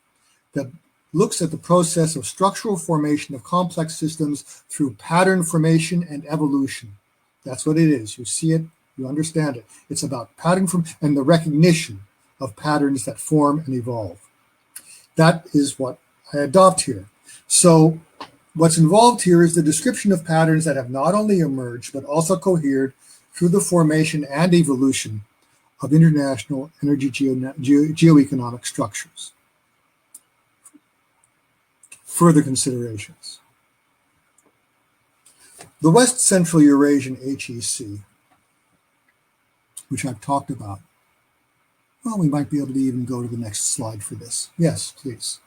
that looks at the process of structural formation of complex systems through pattern formation and evolution. That's what it is. You see it, you understand it. It's about pattern and the recognition of patterns that form and evolve. That is what I adopt here. So what's involved here is the description of patterns that have not only emerged, but also cohered through the formation and evolution of international energy geoeconomic structures. Further considerations. The West Central Eurasian HEC, which I've talked about. Well, we might be able to even go to the next slide for this. Yes, please.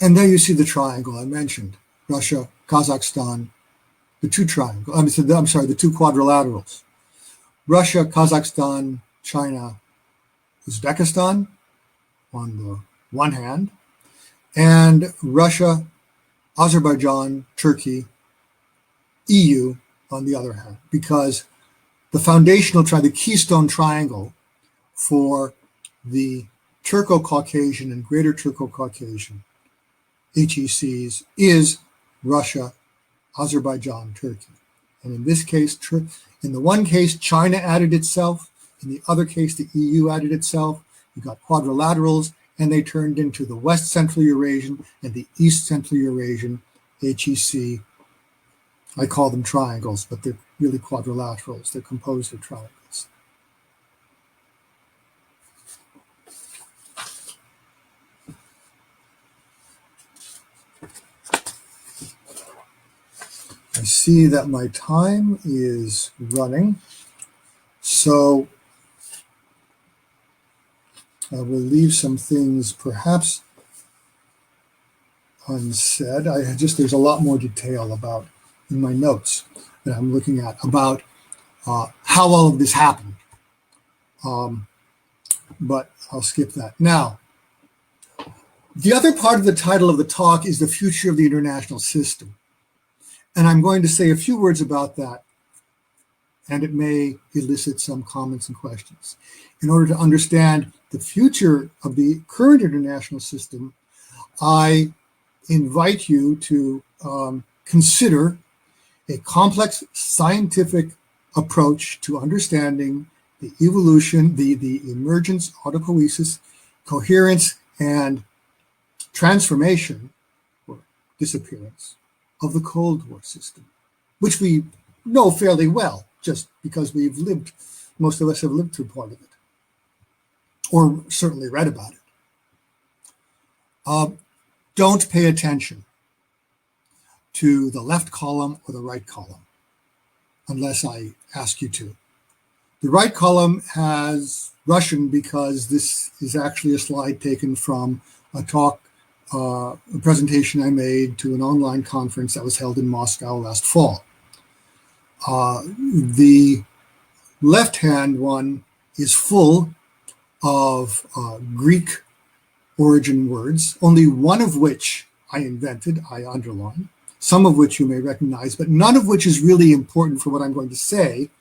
And there you see the triangle I mentioned: Russia, Kazakhstan, the two triangles. I'm sorry, the two quadrilaterals: Russia, Kazakhstan, China, Uzbekistan on the one hand, and Russia, Azerbaijan, Turkey, EU on the other hand, because the foundational the Keystone Triangle for the Turco Caucasian and Greater Turco Caucasian HECs is Russia, Azerbaijan, Turkey. And in this case, in the one case, China added itself. In the other case, the EU added itself. You got quadrilaterals, and they turned into the West Central Eurasian and the East Central Eurasian HEC. I call them triangles, but they're really quadrilaterals. They're composed of triangles. I see that my time is running, so I will leave some things perhaps unsaid. There's a lot more detail about in my notes that I'm looking at about how all of this happened, but I'll skip that. Now, the other part of the title of the talk is the future of the international system. And I'm going to say a few words about that, and it may elicit some comments and questions. In order to understand the future of the current international system, I invite you to consider a complex scientific approach to understanding the evolution, the emergence, autopoiesis, coherence, and transformation, or disappearance, of the Cold War system, which we know fairly well, just because most of us have lived through part of it, or certainly read about it. Don't pay attention to the left column or the right column, unless I ask you to. The right column has Russian because this is actually a slide taken from a talk, a presentation I made to an online conference that was held in Moscow last fall. The left-hand one is full of Greek origin words, only one of which I invented, I underline, some of which you may recognize, but none of which is really important for what I'm going to say,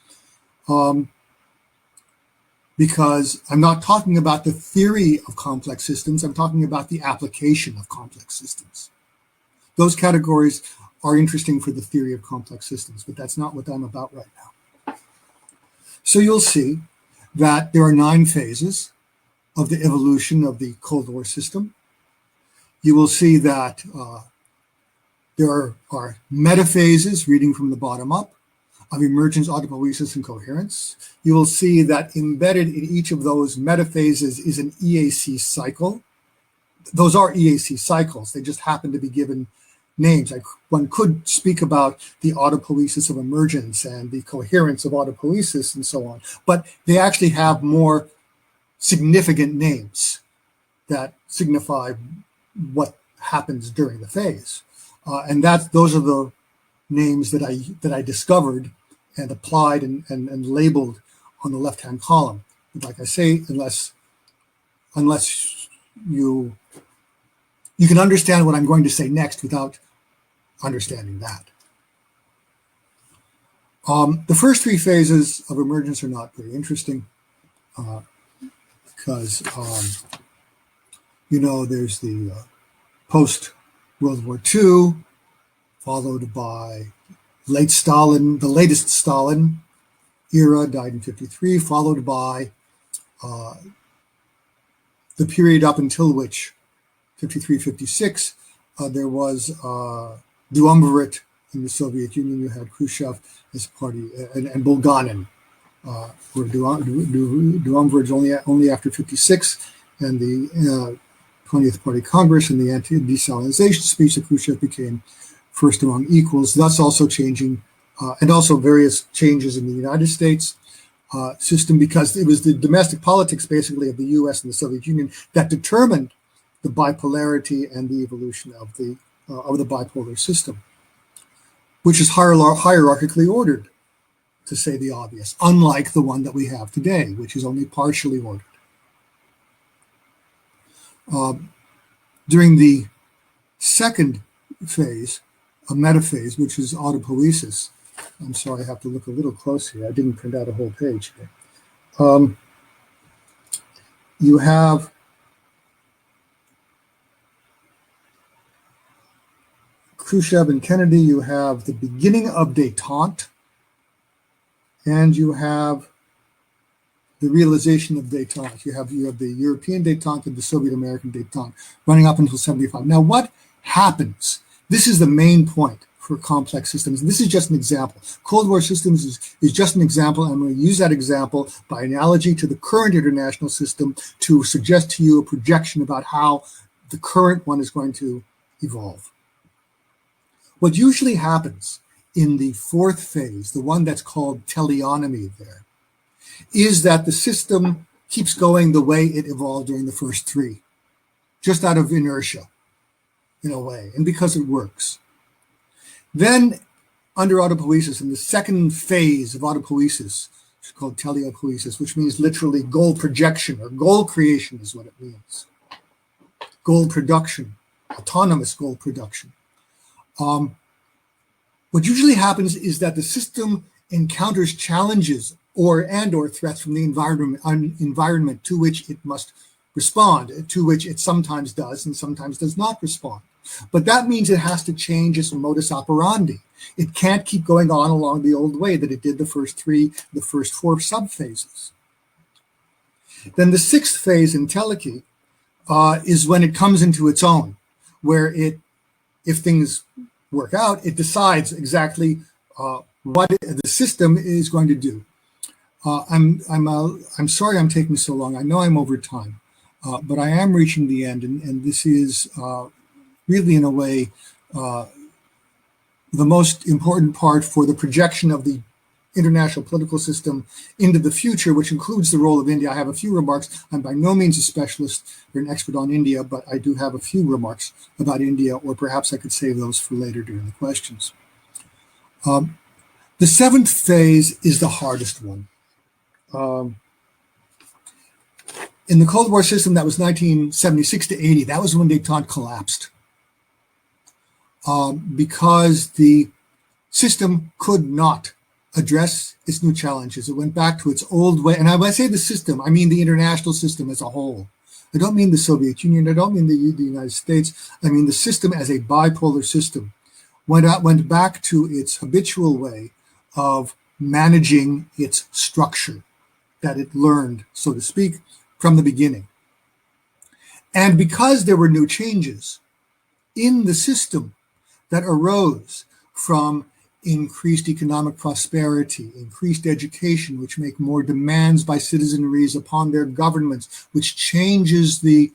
because I'm not talking about the theory of complex systems, I'm talking about the application of complex systems. Those categories are interesting for the theory of complex systems, but that's not what I'm about right now. So you'll see that there are 9 phases of the evolution of the Cold War system. You will see that there are metaphases, reading from the bottom up, of emergence, autopoiesis, and coherence. You will see that embedded in each of those metaphases is an EAC cycle. Those are EAC cycles. They just happen to be given names. One could speak about the autopoiesis of emergence and the coherence of autopoiesis and so on, but they actually have more significant names that signify what happens during the phase. And those are the names that I discovered and applied and labeled on the left-hand column. And like I say, unless you can understand what I'm going to say next without understanding that. The first 3 phases of emergence are not very interesting because, there's the post-World War II, followed by the latest Stalin era, died in 1953, followed by the period up until which, 1953, 1956, there was duumvirate in the Soviet Union. You had Khrushchev as party, and Bulganin, where duumvirate only after 1956, and the 20th Party Congress and the anti-desalinization speech that Khrushchev became first among equals, thus also changing, and also various changes in the United States system, because it was the domestic politics basically of the US and the Soviet Union that determined the bipolarity and the evolution of the bipolar system, which is hierarchically ordered, to say the obvious, unlike the one that we have today, which is only partially ordered. During the second phase, a metaphase, which is autopoiesis. I'm sorry, I have to look a little close here. I didn't print out a whole page here. You have Khrushchev and Kennedy, you have the beginning of détente, and you have the realization of détente. You have the European détente and the Soviet American détente running up until 75. Now, what happens? This is the main point for complex systems. And this is just an example. Cold War systems is just an example. I'm going to use that example by analogy to the current international system to suggest to you a projection about how the current one is going to evolve. What usually happens in the fourth phase, the one that's called teleonomy there, is that the system keeps going the way it evolved during the first three, just out of inertia, in a way, and because it works. Then, under autopoiesis, in the second phase of autopoiesis, it's called teleopoiesis, which means literally goal projection, or goal creation is what it means. Goal production, autonomous goal production. What usually happens is that the system encounters challenges or threats from the environment to which it must respond, to which it sometimes does and sometimes does not respond. But that means it has to change its modus operandi. It can't keep going on along the old way that it did the first four subphases. Then the sixth phase in Teleki is when it comes into its own, where if things work out, it decides exactly what the system is going to do. I'm sorry I'm taking so long. I know I'm over time, but I am reaching the end, and this is really, in a way, the most important part for the projection of the international political system into the future, which includes the role of India. I have a few remarks. I'm by no means a specialist or an expert on India, but I do have a few remarks about India, or perhaps I could save those for later during the questions. The seventh phase is the hardest one. In the Cold War system, that was 1976 to 80. That was when détente collapsed. Because the system could not address its new challenges. It went back to its old way. And when I say the system, I mean the international system as a whole. I don't mean the Soviet Union. I don't mean the United States. I mean the system as a bipolar system. Went back to its habitual way of managing its structure that it learned, so to speak, from the beginning. And because there were new changes in the system that arose from increased economic prosperity, increased education, which make more demands by citizenries upon their governments, which changes the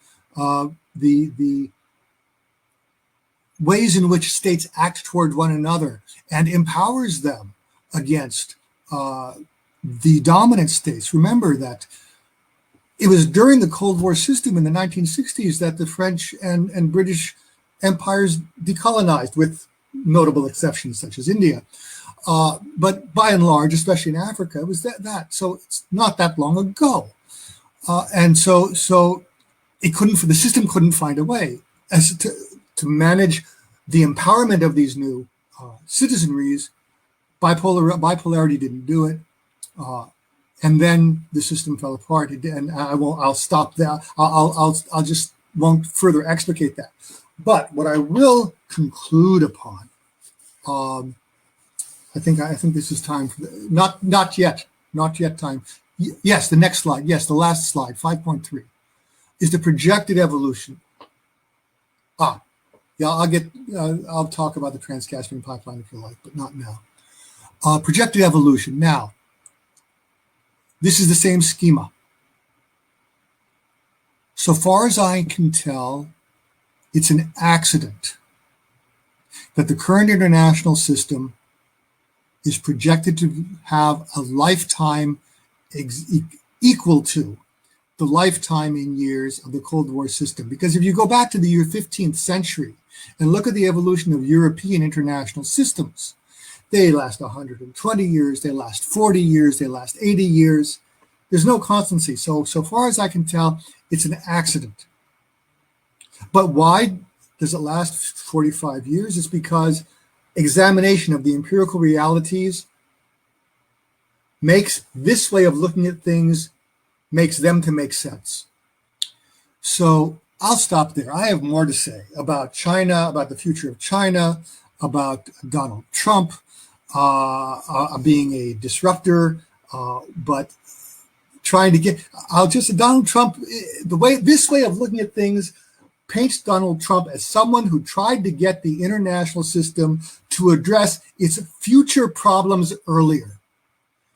ways in which states act toward one another and empowers them against the dominant states. Remember that it was during the Cold War system in the 1960s that the French and British empires decolonized, with notable exceptions such as India. But by and large, especially in Africa, it was that. So it's not that long ago. And so the system couldn't find a way as to manage the empowerment of these new citizenries. Bipolarity didn't do it. And then the system fell apart. And I'll stop there. I'll just won't further explicate that. But what I will conclude upon, I think this is time for not yet time. Yes, the next slide. Yes, the last slide, 5.3, is the projected evolution. Yeah, I'll talk about the Trans-Caspian pipeline if you like, but not now. Projected evolution. Now, this is the same schema. So far as I can tell, it's an accident that the current international system is projected to have a lifetime equal to the lifetime in years of the Cold War system. Because if you go back to the year 15th century and look at the evolution of European international systems, they last 120 years, they last 40 years, they last 80 years. There's no constancy. So far as I can tell, it's an accident. But why does it last 45 years? It's because examination of the empirical realities makes this way of looking at things, makes them to make sense. So I'll stop there. I have more to say about China, about the future of China, about Donald Trump being a disruptor, but trying to get, Donald Trump, this way of looking at things paints Donald Trump as someone who tried to get the international system to address its future problems earlier.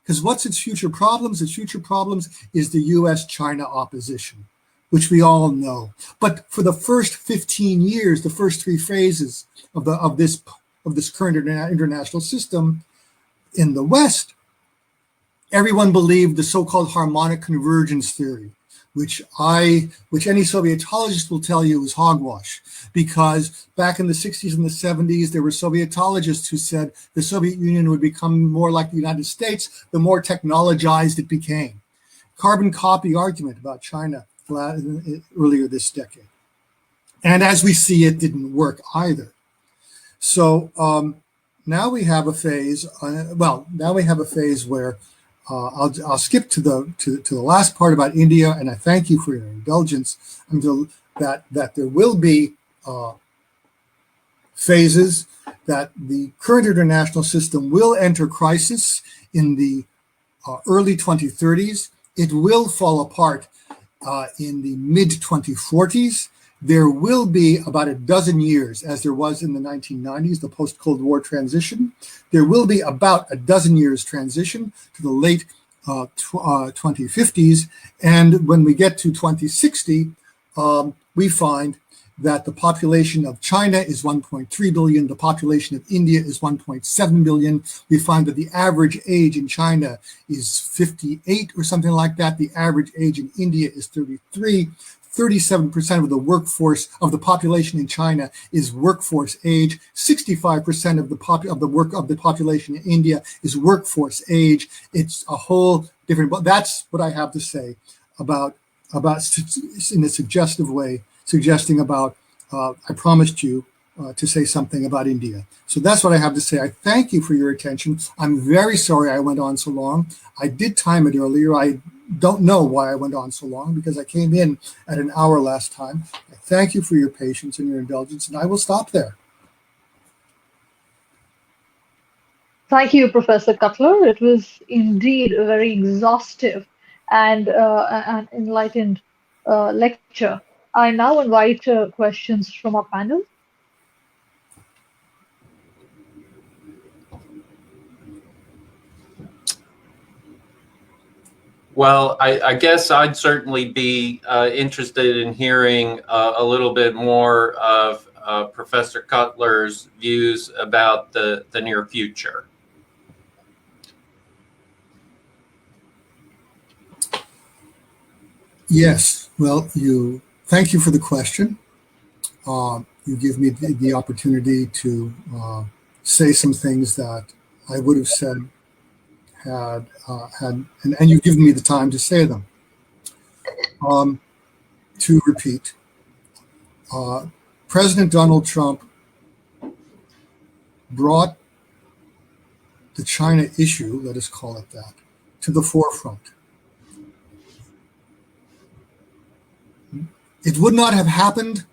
Because what's its future problems? Its future problems is the US-China opposition, which we all know. But for the first 15 years, the first three phases of this current international system in the West, everyone believed the so-called harmonic convergence theory, which any Sovietologist will tell you is hogwash, because back in the 60s and the 70s, there were Sovietologists who said the Soviet Union would become more like the United States the more technologized it became. Carbon copy argument about China earlier this decade. And as we see, it didn't work either. So now we have a phase, where I'll skip to the last part about India, and I thank you for your indulgence until that there will be phases that the current international system will enter crisis in the early 2030s. It will fall apart in the mid-2040s. There will be about a dozen years, as there was in the 1990s, the post-Cold War transition. There will be about a dozen years transition to the late 2050s. And when we get to 2060, we find that the population of China is 1.3 billion. The population of India is 1.7 billion. We find that the average age in China is 58 or something like that. The average age in India is 33. 37% of the workforce of the population in China is workforce age. 65% of the population in India is workforce age. It's a whole different. But that's what I have to say about in a suggestive way, suggesting about. I promised you to say something about India. So that's what I have to say. I thank you for your attention. I'm very sorry I went on so long. I did time it earlier. I don't know why I went on so long, because I came in at an hour last time. I thank you for your patience and your indulgence, and I will stop there.
Thank you, Professor Cutler. It was indeed a very exhaustive and an enlightened lecture. I now invite questions from our panel.
Well, I guess I'd certainly be interested in hearing a little bit more of Professor Cutler's views about the near future.
Yes, well, thank you for the question. You give me the opportunity to say some things that I would have said and you've given me the time to say them. To repeat, President Donald Trump brought the China issue, let us call it that, to the forefront. It would not have happened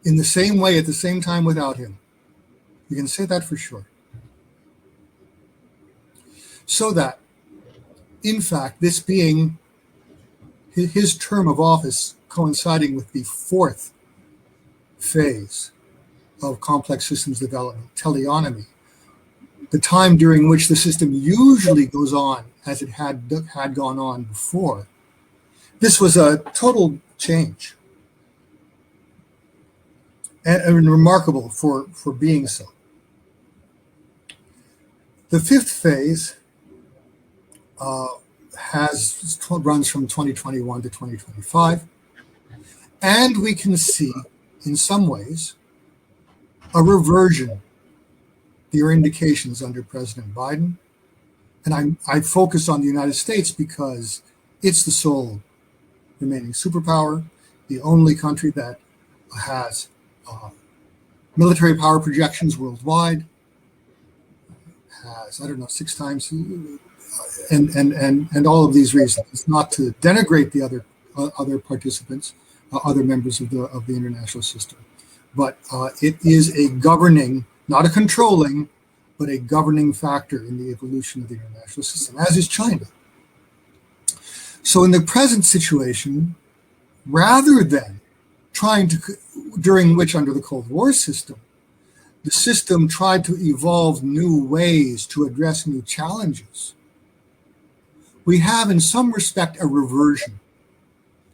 in the same way at the same time without him. You can say that for sure. So that, in fact, this being his term of office coinciding with the fourth phase of complex systems development, teleonomy, the time during which the system usually goes on as it had gone on before, this was a total change and remarkable for being so. The fifth phase runs from 2021 to 2025. And we can see, in some ways, a reversion. There are indications under President Biden. And I focus on the United States because it's the sole remaining superpower, the only country that has military power projections worldwide, has, I don't know, 6 times, and all of these reasons. It's not to denigrate the other participants, other members of the international system, but it is a governing, not a controlling, but a governing factor in the evolution of the international system, as is China. So in the present situation, rather than trying to, during which under the Cold War system, the system tried to evolve new ways to address new challenges, we have in some respect a reversion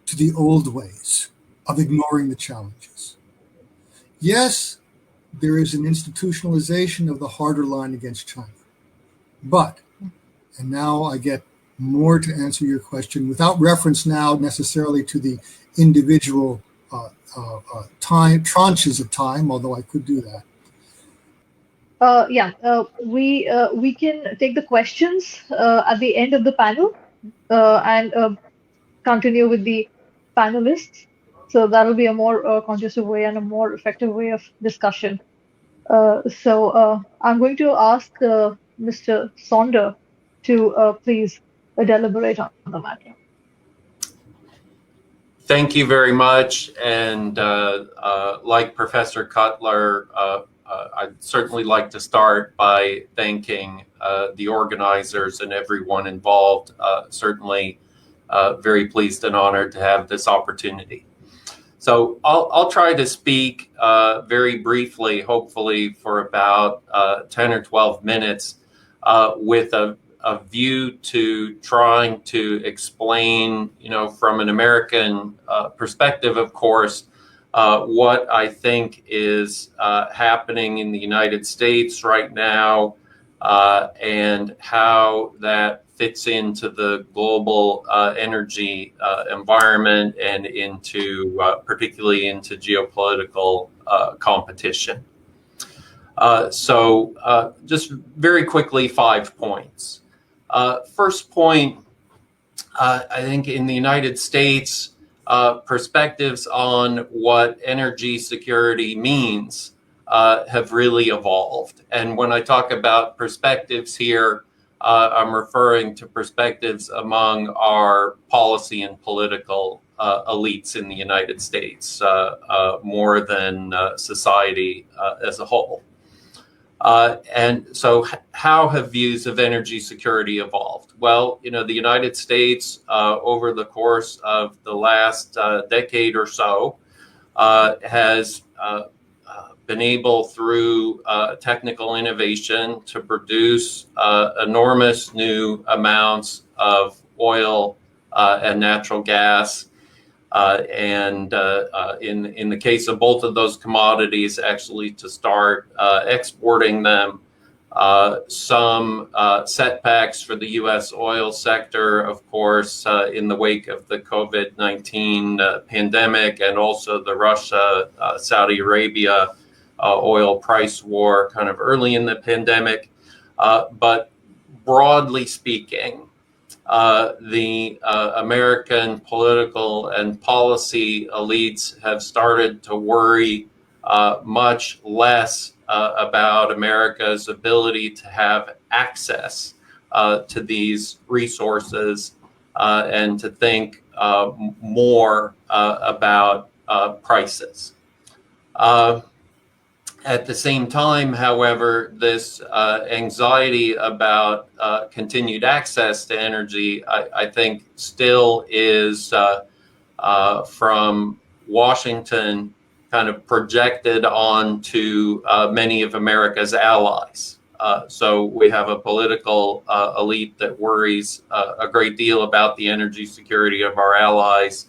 to the old ways of ignoring the challenges. Yes, there is an institutionalization of the harder line against China. But, and now I get more to answer your question without reference now necessarily to the individual tranches of time, although I could do that.
We can take the questions at the end of the panel and continue with the panelists. So that'll be a more conducive way and a more effective way of discussion. I'm going to ask Mr. Saunders to please deliberate on the matter.
Thank you very much. And like Professor Cutler, I'd certainly like to start by thanking the organizers and everyone involved. Certainly very pleased and honored to have this opportunity. So I'll try to speak very briefly, hopefully for about 10 or 12 minutes with a view to trying to explain, from an American perspective, of course, what I think is happening in the United States right now and how that fits into the global energy environment and into particularly into geopolitical competition. Just very quickly, 5 points. First point, I think in the United States, perspectives on what energy security means have really evolved. And when I talk about perspectives here, I'm referring to perspectives among our policy and political elites in the United States, more than society as a whole. And so how have views of energy security evolved? Well, the United States, over the course of the last decade or so, has been able, through technical innovation, to produce enormous new amounts of oil and natural gas. In the case of both of those commodities, actually to start exporting them. Some setbacks for the U.S. oil sector, of course, in the wake of the COVID-19 pandemic, and also the Russia-Saudi Arabia oil price war kind of early in the pandemic. But broadly speaking, the American political and policy elites have started to worry much less about America's ability to have access to these resources and to think more about prices. At the same time, however, this anxiety about continued access to energy, I think, still is from Washington kind of projected onto many of America's allies. So we have a political elite that worries a great deal about the energy security of our allies,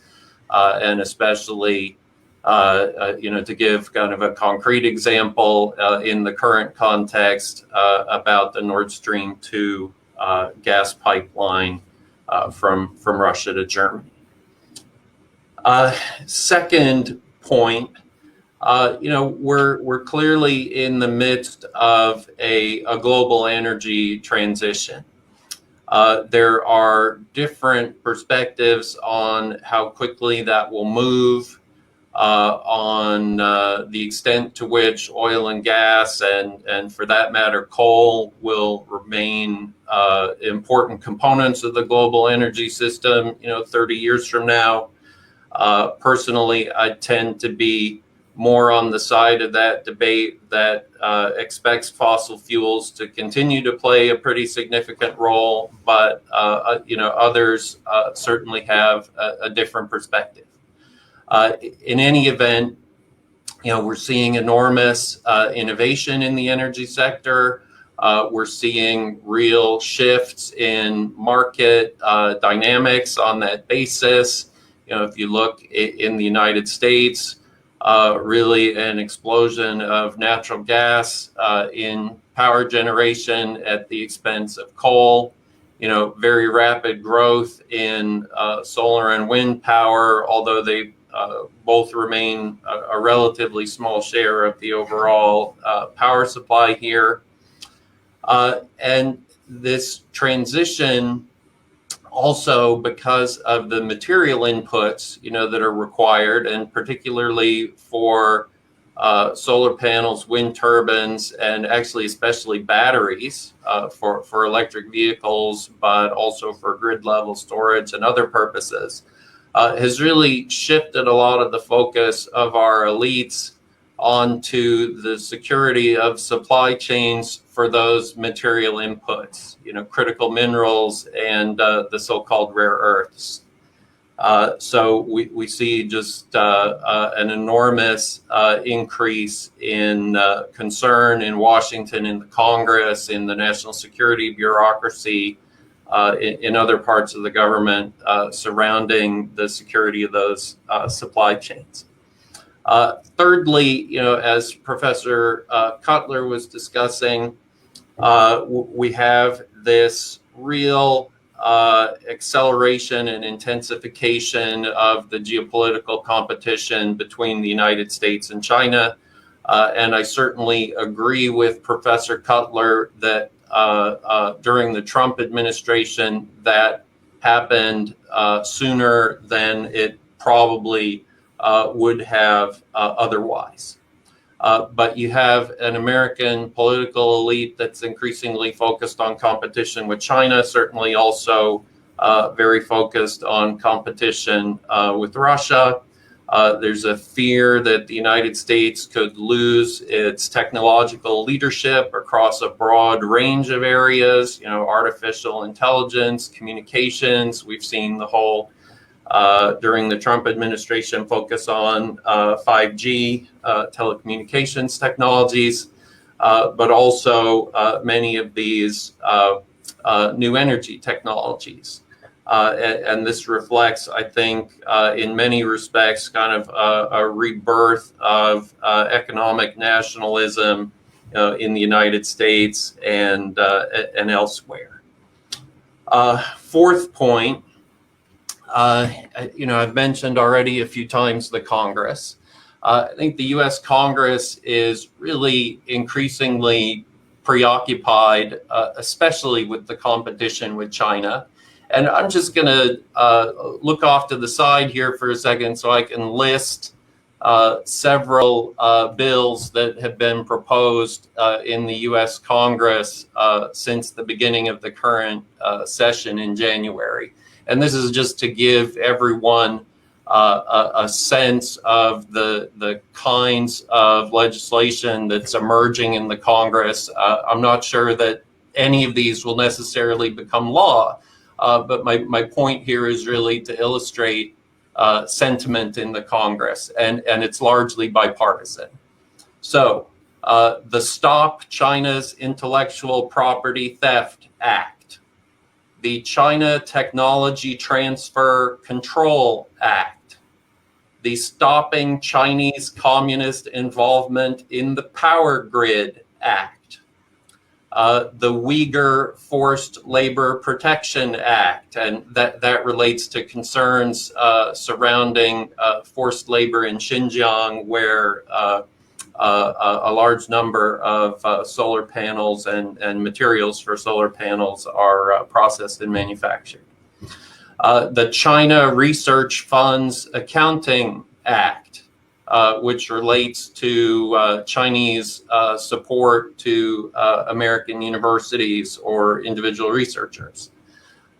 and especially to give kind of a concrete example in the current context about the Nord Stream 2 gas pipeline from Russia to Germany. Second point, we're clearly in the midst of a global energy transition. There are different perspectives on how quickly that will move, on the extent to which oil and gas and for that matter coal will remain important components of the global energy system 30 years from now. Personally, I tend to be more on the side of that debate that expects fossil fuels to continue to play a pretty significant role, but others certainly have a different perspective. In any event, we're seeing enormous innovation in the energy sector. We're seeing real shifts in market dynamics on that basis. If you look in the United States, really an explosion of natural gas in power generation at the expense of coal. Very rapid growth in solar and wind power, although they both remain a relatively small share of the overall power supply here. And this transition also, because of the material inputs, that are required, and particularly for solar panels, wind turbines, and actually especially batteries for electric vehicles, but also for grid level storage and other purposes, has really shifted a lot of the focus of our elites onto the security of supply chains for those material inputs, critical minerals and the so-called rare earths. So we see just an enormous increase in concern in Washington, in the Congress, in the national security bureaucracy, in other parts of the government surrounding the security of those supply chains. Thirdly, as Professor Cutler was discussing, we have this real acceleration and intensification of the geopolitical competition between the United States and China. And I certainly agree with Professor Cutler that during the Trump administration, that happened sooner than it probably would have otherwise. But you have an American political elite that's increasingly focused on competition with China, certainly also very focused on competition with Russia. There's a fear that the United States could lose its technological leadership across a broad range of areas, artificial intelligence, communications. We've seen the whole during the Trump administration focus on 5G telecommunications technologies, but also many of these new energy technologies. And this reflects, I think, in many respects, kind of a rebirth of economic nationalism in the United States and elsewhere. Fourth point, I've mentioned already a few times the Congress. I think the U.S. Congress is really increasingly preoccupied, especially with the competition with China. And I'm just going to look off to the side here for a second so I can list several bills that have been proposed in the U.S. Congress since the beginning of the current session in January. And this is just to give everyone a sense of the kinds of legislation that's emerging in the Congress. I'm not sure that any of these will necessarily become law, but my point here is really to illustrate sentiment in the Congress, and it's largely bipartisan. So the Stop China's Intellectual Property Theft Act, the China Technology Transfer Control Act, the Stopping Chinese Communist Involvement in the Power Grid Act, the Uyghur Forced Labor Protection Act, and that relates to concerns surrounding forced labor in Xinjiang, where a large number of solar panels and materials for solar panels are processed and manufactured. The China Research Funds Accounting Act, which relates to Chinese support to American universities or individual researchers.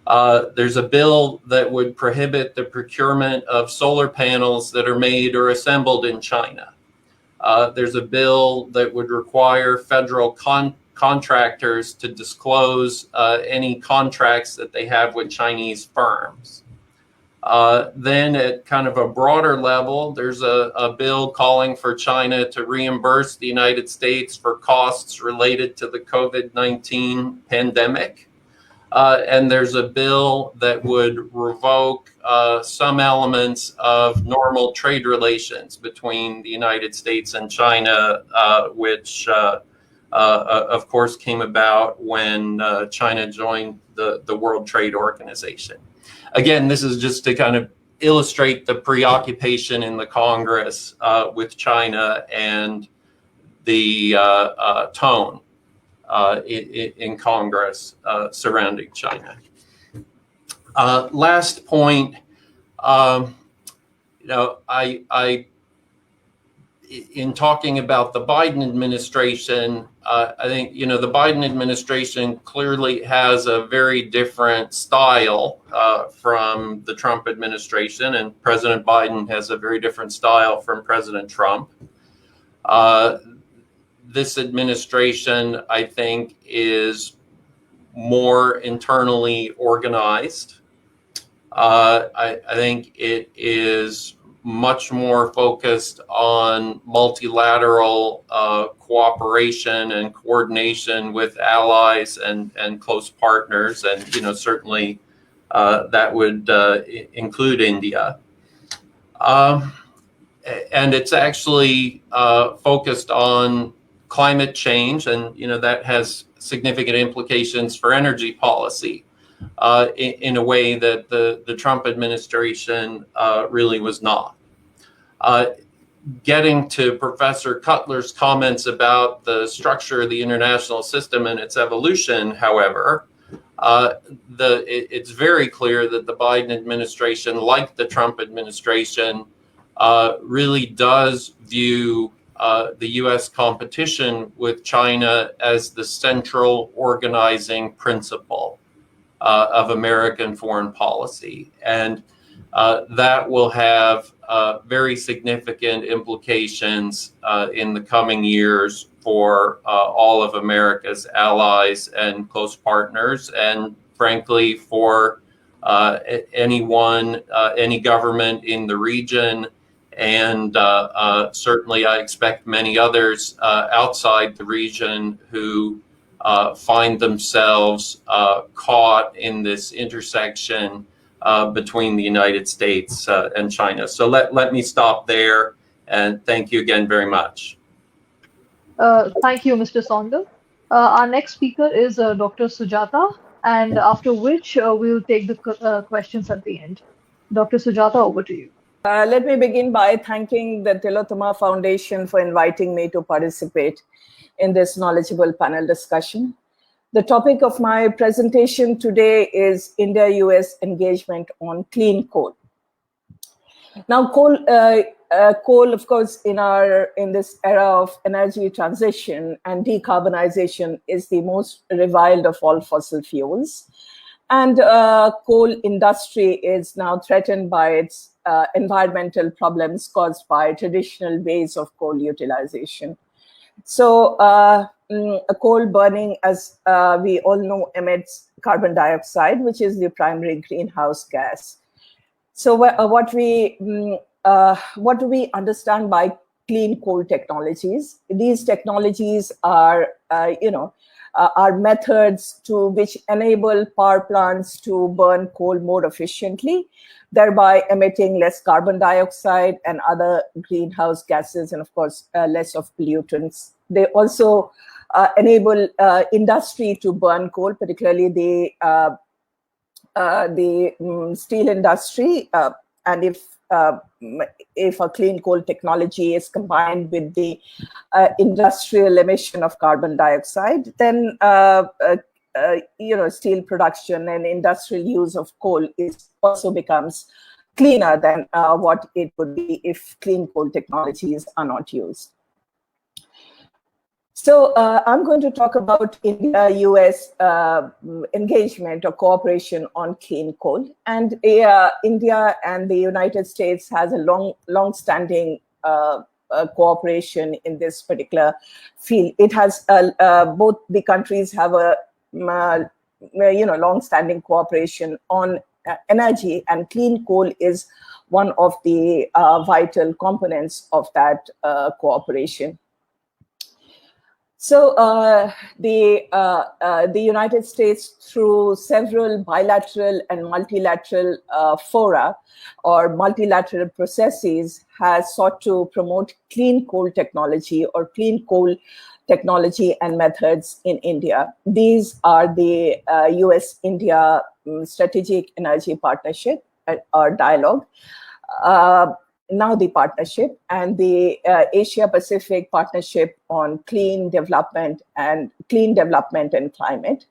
There's a bill that would prohibit the procurement of solar panels that are made or assembled in China. There's a bill that would require federal contractors to disclose any contracts that they have with Chinese firms. Then at kind of a broader level, there's a bill calling for China to reimburse the United States for costs related to the COVID-19 pandemic. And there's a bill that would revoke some elements of normal trade relations between the United States and China, which of course came about when China joined the World Trade Organization. Again, this is just to kind of illustrate the preoccupation in the Congress with China and the tone in Congress surrounding China. Last point, in talking about the Biden administration, I think, the Biden administration clearly has a very different style from the Trump administration, and President Biden has a very different style from President Trump. This administration, I think, is more internally organized. I think it is much more focused on multilateral cooperation and coordination with allies and close partners, and certainly that would include India. And it's actually focused on climate change, and that has significant implications for energy policy in a way that the Trump administration really was not. Getting to Professor Cutler's comments about the structure of the international system and its evolution, however, it's very clear that the Biden administration, like the Trump administration, really does view the U.S. competition with China as the central organizing principle of American foreign policy. And that will have very significant implications in the coming years for all of America's allies and close partners, and frankly, for any government in the region. And certainly I expect many others outside the region who find themselves caught in this intersection between the United States and China. So let me stop there, and thank you again very much.
Thank you, Mr. Saunders. Our next speaker is Dr. Sujata, and after which we'll take the questions at the end. Dr. Sujata, over to you.
Let me begin by thanking the Tillotoma Foundation for inviting me to participate in this knowledgeable panel discussion. The topic of my presentation today is India-US engagement on clean coal. Now, coal, of course, in this era of energy transition and decarbonization, is the most reviled of all fossil fuels. And coal industry is now threatened by its environmental problems caused by traditional ways of coal utilization. So coal burning, as we all know, emits carbon dioxide, which is the primary greenhouse gas. So what do we understand by clean coal technologies? These technologies are, are methods which enable power plants to burn coal more efficiently, thereby emitting less carbon dioxide and other greenhouse gases, and of course, less of pollutants. They also enable industry to burn coal, particularly the steel industry, and if a clean coal technology is combined with the industrial emission of carbon dioxide, then steel production and industrial use of coal also becomes cleaner than what it would be if clean coal technologies are not used. So I'm going to talk about India-US engagement or cooperation on clean coal. And India and the United States has a long-standing cooperation in this particular field. It has both the countries have a long-standing cooperation on energy, and clean coal is one of the vital components of that cooperation. So the United States, through several bilateral and multilateral fora or multilateral processes, has sought to promote clean coal technology or clean coal technology and methods in India. These are the US-India Strategic Energy Partnership or Dialogue, now the partnership, and the Asia-Pacific Partnership on Clean Development and Climate,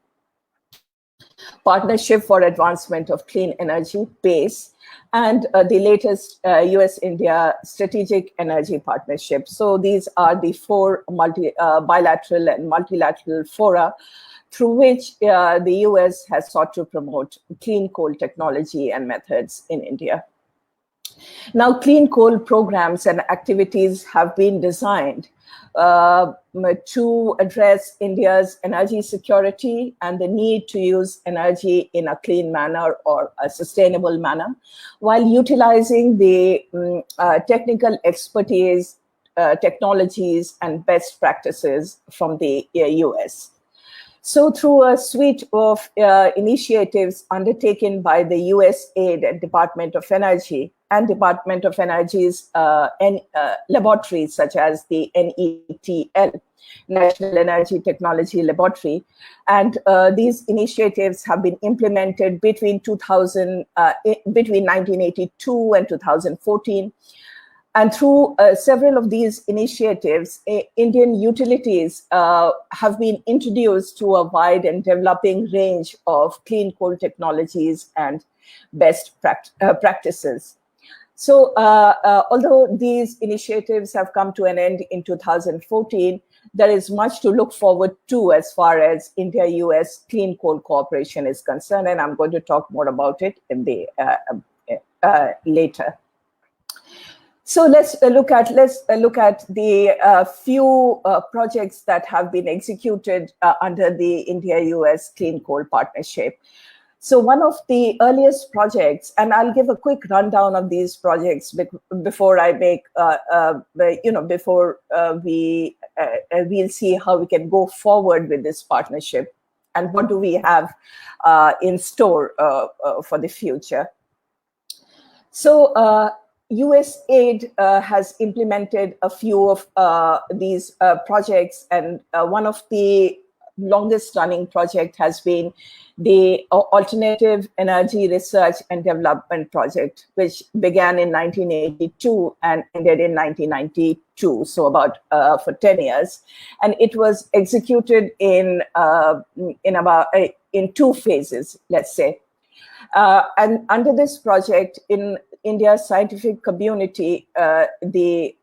Partnership for Advancement of Clean Energy, PACE, and the latest US-India Strategic Energy Partnership. So these are the four bilateral and multilateral fora through which the US has sought to promote clean coal technology and methods in India. Now, clean coal programs and activities have been designed to address India's energy security and the need to use energy in a clean manner or a sustainable manner, while utilizing the technical expertise, technologies, and best practices from the US. So through a suite of initiatives undertaken by the USAID and Department of Energy and Department of Energy's laboratories such as the NETL, National Energy Technology Laboratory, and these initiatives have been implemented between 1982 and 2014. And through several of these initiatives, Indian utilities have been introduced to a wide and developing range of clean coal technologies and best practices. So although these initiatives have come to an end in 2014, there is much to look forward to as far as India-US clean coal cooperation is concerned, and I'm going to talk more about it in the later. So let's look at the few projects that have been executed under the India-US Clean Coal Partnership. So one of the earliest projects, and I'll give a quick rundown of these projects before I make, we'll see how we can go forward with this partnership and what do we have in store for the future. So USAID has implemented a few of these projects, and one of the longest running project has been the Alternative Energy Research and Development Project, which began in 1982 and ended in 1992, so about for 10 years. And it was executed in two phases, let's say. And under this project, in India's scientific community, the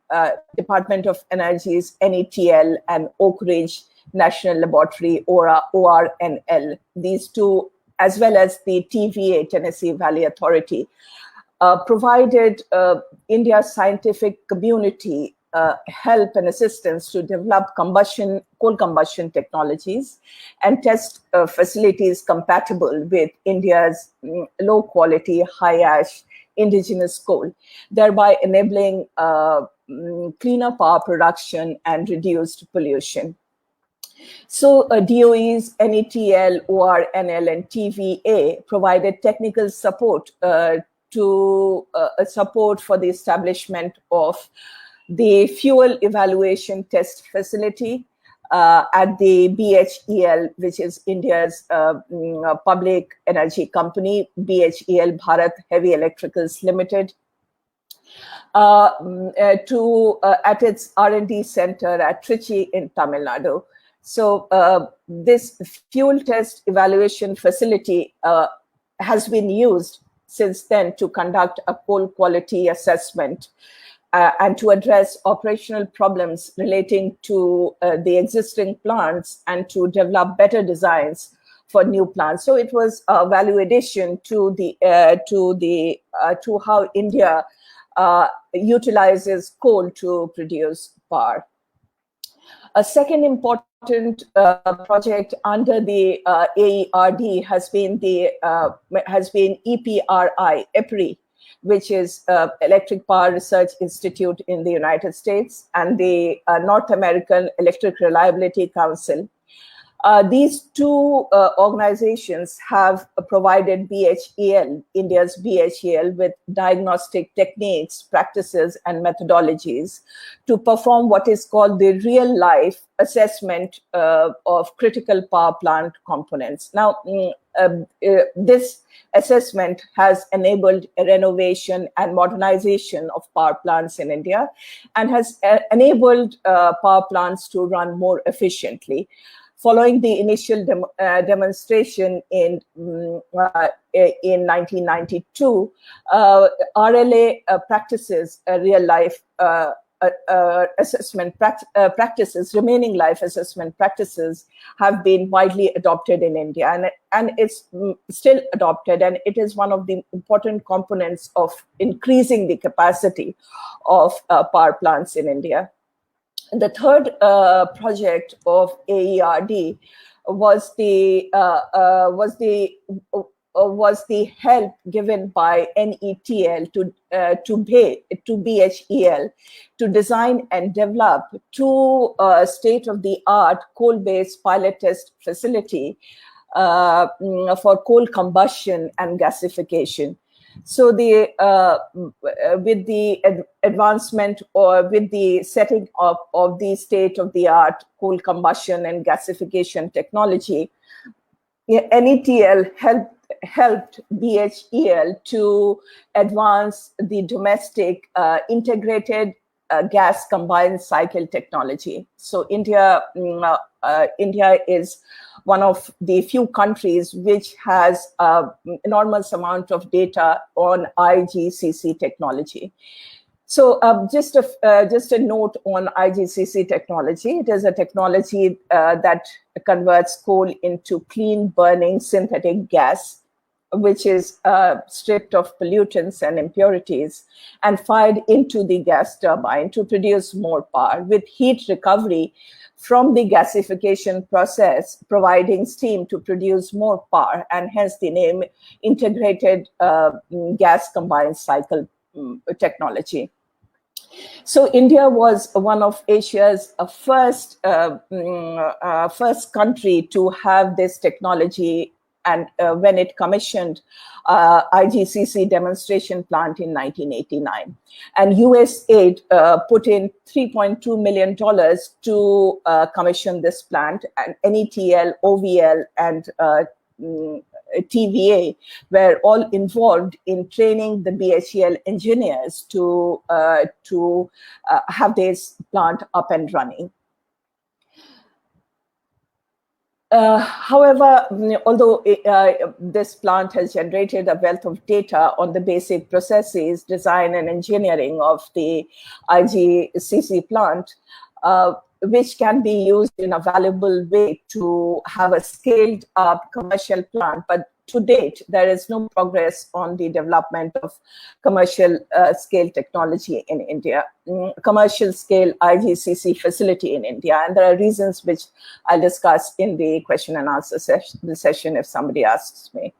Department of Energy's NETL and Oak Ridge National Laboratory, ORNL, these two, as well as the TVA, Tennessee Valley Authority, provided India's scientific community help and assistance to develop coal combustion technologies and test facilities compatible with India's low quality, high ash indigenous coal, thereby enabling cleaner power production and reduced pollution. So DOE's NETL, ORNL, and TVA provided technical support support for the establishment of the fuel evaluation test facility, at the BHEL, which is India's public energy company, BHEL Bharat Heavy Electricals Limited, at its R&D center at Trichy in Tamil Nadu. So this fuel test evaluation facility has been used since then to conduct a coal quality assessment and to address operational problems relating to the existing plants and to develop better designs for new plants. So it was a value addition to how India utilizes coal to produce power. A second important project under the AERD has been EPRI, which is Electric Power Research Institute in the United States, and the North American Electric Reliability Council. These two organizations have provided BHEL, India's BHEL, with diagnostic techniques, practices, and methodologies to perform what is called the real-life assessment of critical power plant components. Now, this assessment has enabled a renovation and modernization of power plants in India and has enabled power plants to run more efficiently. Following the initial demonstration in 1992, RLA practices real-life assessment practices, remaining life assessment practices, have been widely adopted in India, and it's still adopted, and it is one of the important components of increasing the capacity of power plants in India. The third project of AERD was the help given by NETL to BHEL to design and develop two state-of-the-art coal-based pilot test facility for coal combustion and gasification. So with the advancement or with the setting up of the state-of-the-art coal combustion and gasification technology, NETL helped BHEL to advance the domestic integrated gas combined cycle technology. So India is one of the few countries which has enormous amount of data on IGCC technology. So just a note on IGCC technology. It is a technology that converts coal into clean burning synthetic gas, which is stripped of pollutants and impurities and fired into the gas turbine to produce more power, with heat recovery from the gasification process providing steam to produce more power, and hence the name integrated gas combined cycle technology. So India was one of Asia's first country to have this technology, and when it commissioned IGCC demonstration plant in 1989. And USAID put in $3.2 million to commission this plant, and NETL, OVL, and TVA were all involved in training the BHEL engineers to have this plant up and running. However, although this plant has generated a wealth of data on the basic processes, design, and engineering of the IGCC plant, which can be used in a valuable way to have a scaled up commercial plant, but to date, there is no progress on the development of commercial scale technology in India, commercial scale IGCC facility in India. And there are reasons which I'll discuss in the question and answer session if somebody asks me.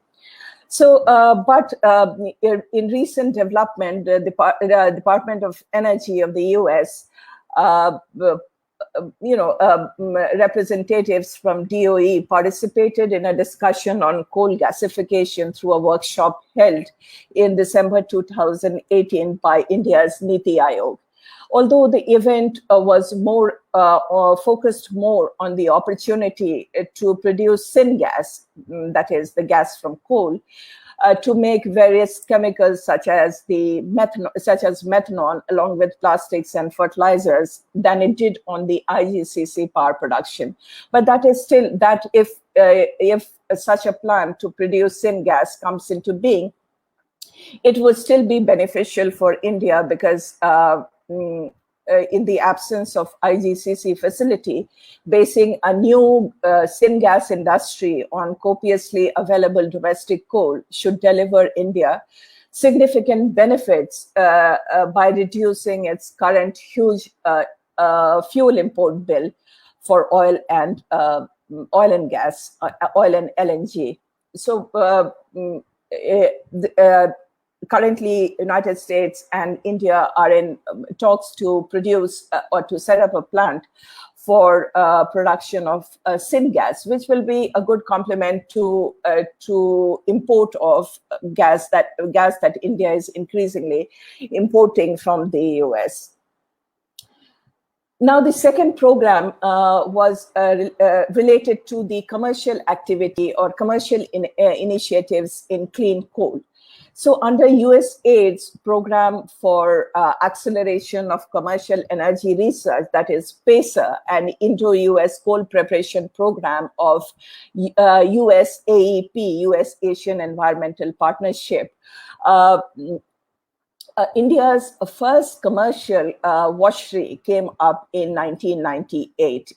So, but in recent development, the Department of Energy of the US, representatives from DOE participated in a discussion on coal gasification through a workshop held in December 2018 by India's Niti Aayog. Although the event was more focused more on the opportunity to produce syngas, that is the gas from coal, to make various chemicals such as methanol, along with plastics and fertilizers, than it did on the IGCC power production. But that is still that if such a plant to produce syngas comes into being, it would still be beneficial for India because in the absence of IGCC facility, basing a new syngas industry on copiously available domestic coal should deliver India significant benefits by reducing its current huge fuel import bill for oil and gas, oil and LNG. So currently, United States and India are in talks to produce or to set up a plant for production of syngas, which will be a good complement to import of gas that India is increasingly importing from the US. Now, the second program was related to the commercial activity or commercial initiatives in clean coal. So under USAID's program for acceleration of commercial energy research, that is PACER, an Indo-US coal preparation program of USAEP, US Asian Environmental Partnership, India's first commercial washery came up in 1998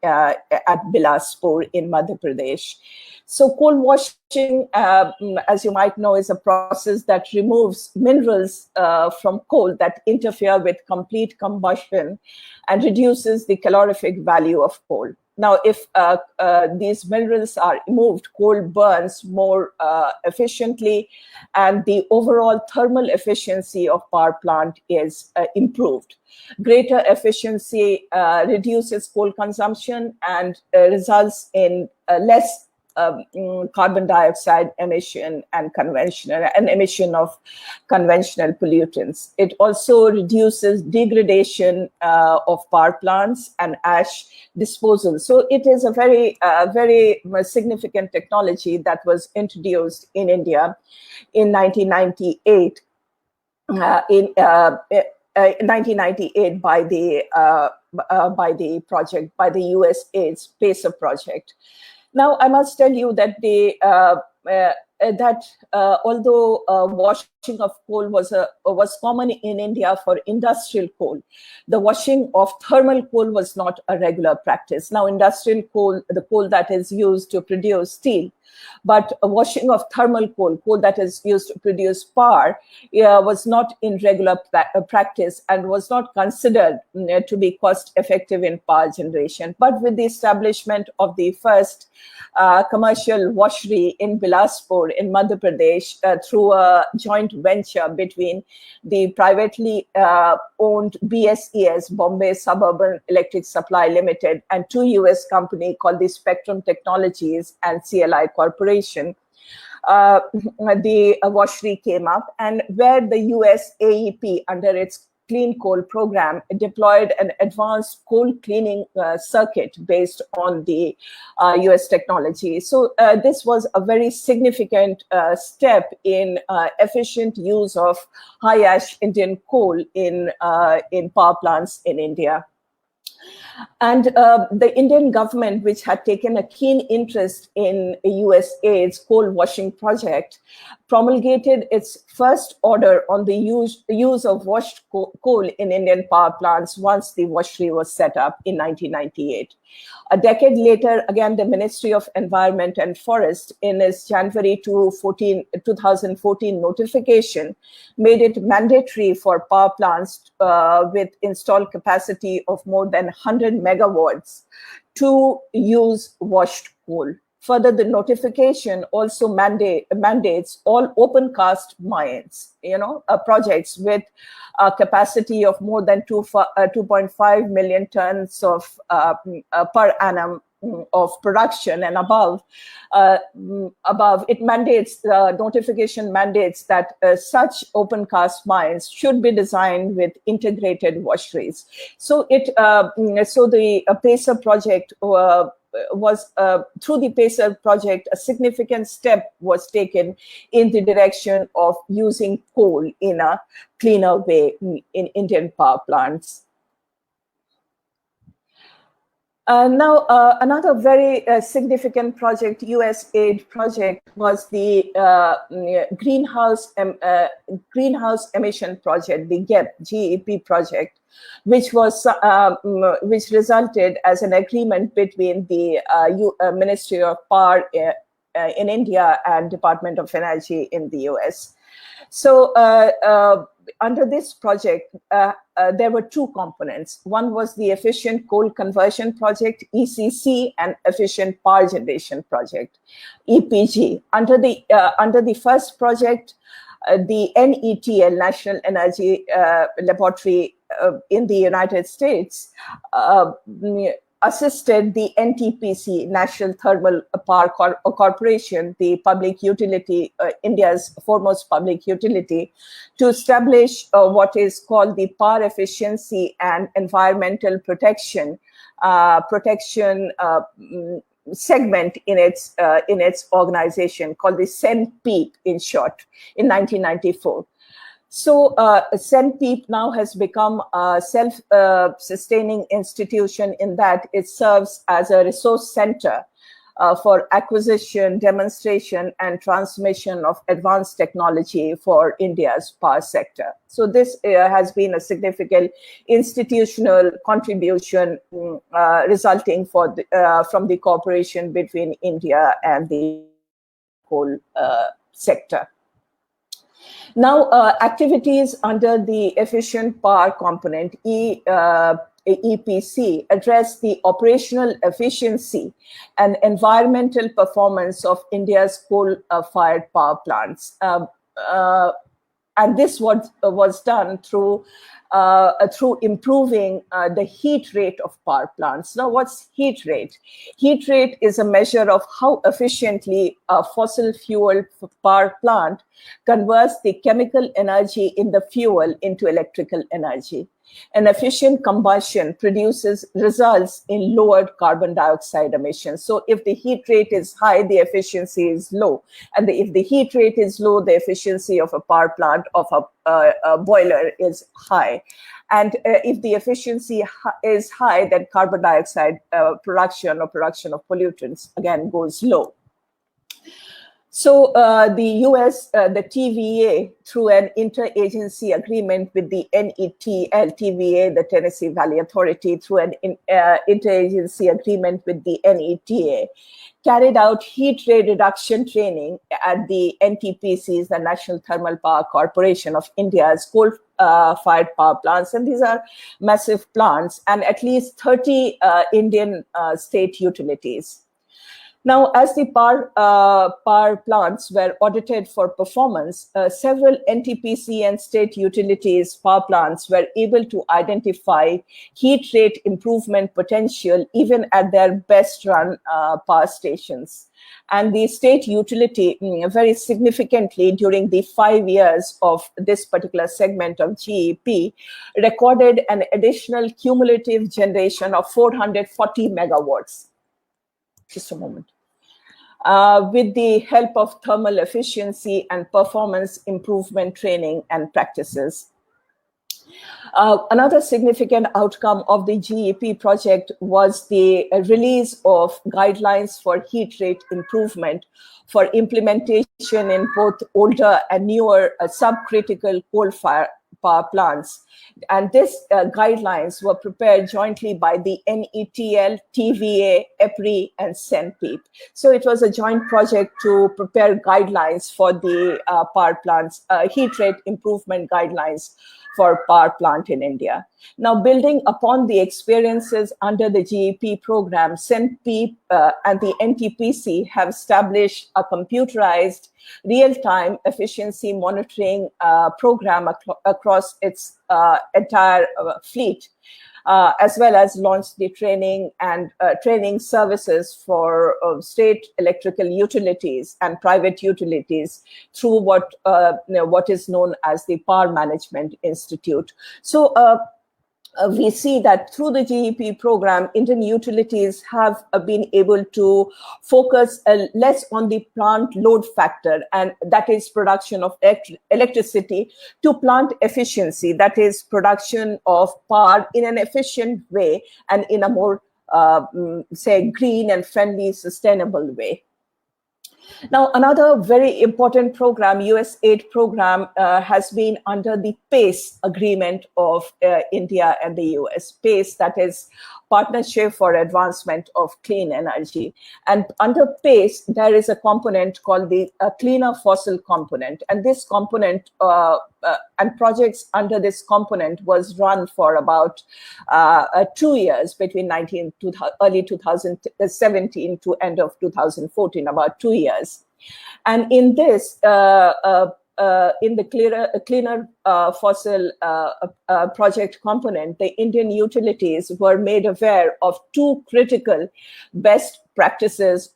at Bilaspur in Madhya Pradesh. So coal washing, as you might know, is a process that removes minerals from coal that interfere with complete combustion and reduces the calorific value of coal. Now, if these minerals are removed, coal burns more efficiently, and the overall thermal efficiency of power plant is improved. Greater efficiency reduces coal consumption and results in less carbon dioxide emission and emission of conventional pollutants. It also reduces degradation of power plants and ash disposal. So it is a very significant technology that was introduced in India in 1998. In 1998 by the USAID's PACER project. Now, I must tell you that although washing of coal was common in India for industrial coal, the washing of thermal coal was not a regular practice. Now, industrial coal, the coal that is used to produce steel, but washing of thermal coal that is used to produce power, was not in regular practice and was not considered to be cost effective in power generation. But with the establishment of the first commercial washery in Bilaspur in Madhya Pradesh through a joint venture between the privately owned BSES, Bombay Suburban Electric Supply Limited, and two US companies called the Spectrum Technologies and CLI Corporation, the washery came up, and where the US AEP, under its Clean Coal program, deployed an advanced coal cleaning circuit based on the US technology. So this was a very significant step in efficient use of high ash Indian coal in power plants in India. And the Indian government, which had taken a keen interest in USAID's coal washing project, promulgated its first order on the use of washed coal in Indian power plants once the washery was set up in 1998. A decade later, again, the Ministry of Environment and Forest, in its January 2014 notification, made it mandatory for power plants with installed capacity of more than 100 megawatts to use washed coal. Further, the notification also mandates all open cast mines, projects with a capacity of more than 2.5 million tons of per annum of production and above, it mandates, notification mandates that such open cast mines should be designed with integrated washeries. So the PACER project was through the PACER project, a significant step was taken in the direction of using coal in a cleaner way in Indian power plants. Now, another very significant project, US aid project, was the greenhouse emission project, the GEP project, which resulted as an agreement between the Ministry of Power in India and Department of Energy in the US. So under this project, there were two components. One was the Efficient Coal Conversion Project, ECC, and Efficient Power Generation Project, EPG. Under the first project, the NETL, National Energy Laboratory in the United States, assisted the NTPC, National Thermal Power Corporation, the public utility, India's foremost public utility, to establish what is called the Power Efficiency and Environmental Protection segment in its organization, called the CENPEEP in short, in 1994. So CENPEEP now has become a self-sustaining institution in that it serves as a resource center for acquisition, demonstration, and transmission of advanced technology for India's power sector. So this has been a significant institutional contribution resulting from the cooperation between India and the coal sector. Now, activities under the efficient power component, EPC, address the operational efficiency and environmental performance of India's coal-fired power plants. And this was done through improving the heat rate of power plants. Now, what's heat rate? Heat rate is a measure of how efficiently a fossil fuel power plant converts the chemical energy in the fuel into electrical energy. An efficient combustion results in lowered carbon dioxide emissions. So if the heat rate is high, the efficiency is low. And if the heat rate is low, the efficiency of a power plant, of a boiler, is high. And if the efficiency is high, then carbon dioxide production of pollutants, again, goes low. So the US, the TVA, through an interagency agreement with the NETL, TVA, the Tennessee Valley Authority, through an interagency agreement with the NETA, carried out heat rate reduction training at the NTPCs, the National Thermal Power Corporation of India's coal-fired power plants. And these are massive plants, and at least 30 Indian state utilities. Now, as the power plants were audited for performance, several NTPC and state utilities power plants were able to identify heat rate improvement potential even at their best run power stations. And the state utility, very significantly during the 5 years of this particular segment of GEP, recorded an additional cumulative generation of 440 megawatts. Just a moment. With the help of thermal efficiency and performance improvement training and practices. Another significant outcome of the GEP project was the release of guidelines for heat rate improvement for implementation in both older and newer subcritical coal-fired power plants. And these guidelines were prepared jointly by the NETL, TVA, EPRI, and CENPEEP. So it was a joint project to prepare guidelines for the power plants, heat rate improvement guidelines for power plant in India. Now, building upon the experiences under the GEP program, CENPEEP and the NTPC have established a computerized real-time efficiency monitoring program across its entire fleet. as well as launched the training and training services for state electrical utilities and private utilities through what is known as the Power Management Institute. So we see that through the GEP program, Indian utilities have been able to focus less on the plant load factor, and that is production of electricity, to plant efficiency, that is production of power in an efficient way and in a more, say, green and friendly, sustainable way. Now, another very important program, US aid program, has been under the PACE agreement of India and the US. PACE, that is Partnership for Advancement of Clean Energy. And under PACE, there is a component called the Cleaner Fossil component. And this component and projects under this component was run for about 2 years, between early 2017 to end of 2014, about 2 years. And in this, in the cleaner fossil project component, the Indian utilities were made aware of two critical best practices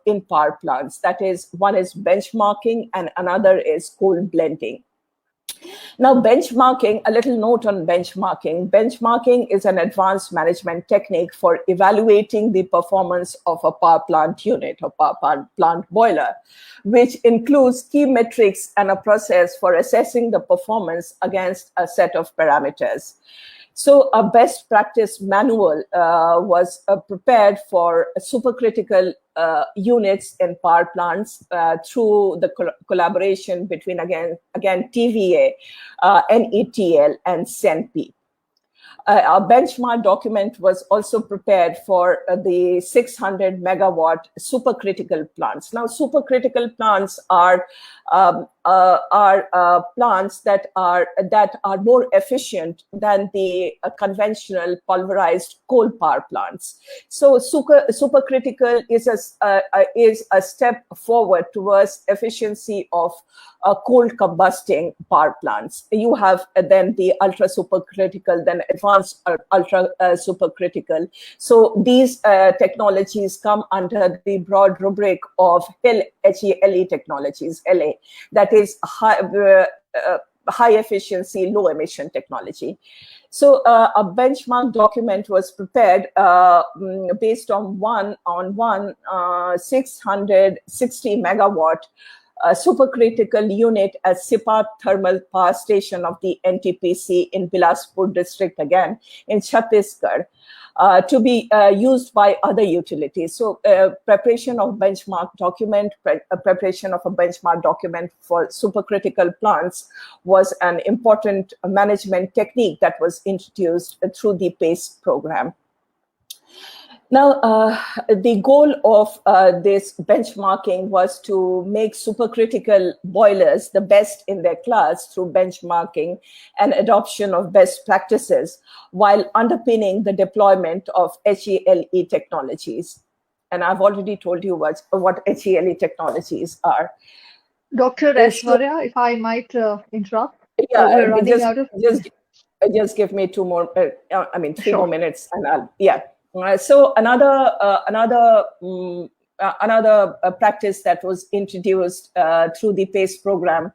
in power plants. That is, one is benchmarking and another is coal blending. Now, benchmarking, a little note on benchmarking. Benchmarking is an advanced management technique for evaluating the performance of a power plant unit or power plant boiler, which includes key metrics and a process for assessing the performance against a set of parameters. So a best practice manual was prepared for supercritical units in power plants through the collaboration between, again TVA, NETL, and CENPI. A benchmark document was also prepared for the 600 megawatt supercritical plants. Now, supercritical plants are plants that are more efficient than the conventional pulverized coal power plants. So supercritical is a step forward towards efficiency of coal combusting power plants. You have then the ultra supercritical, then advanced ultra supercritical. So these technologies come under the broad rubric of HELE technologies, LA, that is high efficiency, low emission technology. So a benchmark document was prepared based on one 660 megawatt supercritical unit at Sipat Thermal Power Station of the NTPC in Bilaspur district, again in Chhattisgarh, to be used by other utilities. So preparation of benchmark document, preparation of a benchmark document for supercritical plants was an important management technique that was introduced through the PACE program. Now, the goal of this benchmarking was to make supercritical boilers the best in their class through benchmarking and adoption of best practices, while underpinning the deployment of HELE technologies. And I've already told you what HELE technologies are.
Dr. Ashwarya, if I might interrupt.
Yeah,
we're running out of...
just give me 3
Sure.
more minutes, and I'll, yeah. So another practice that was introduced through the PACE program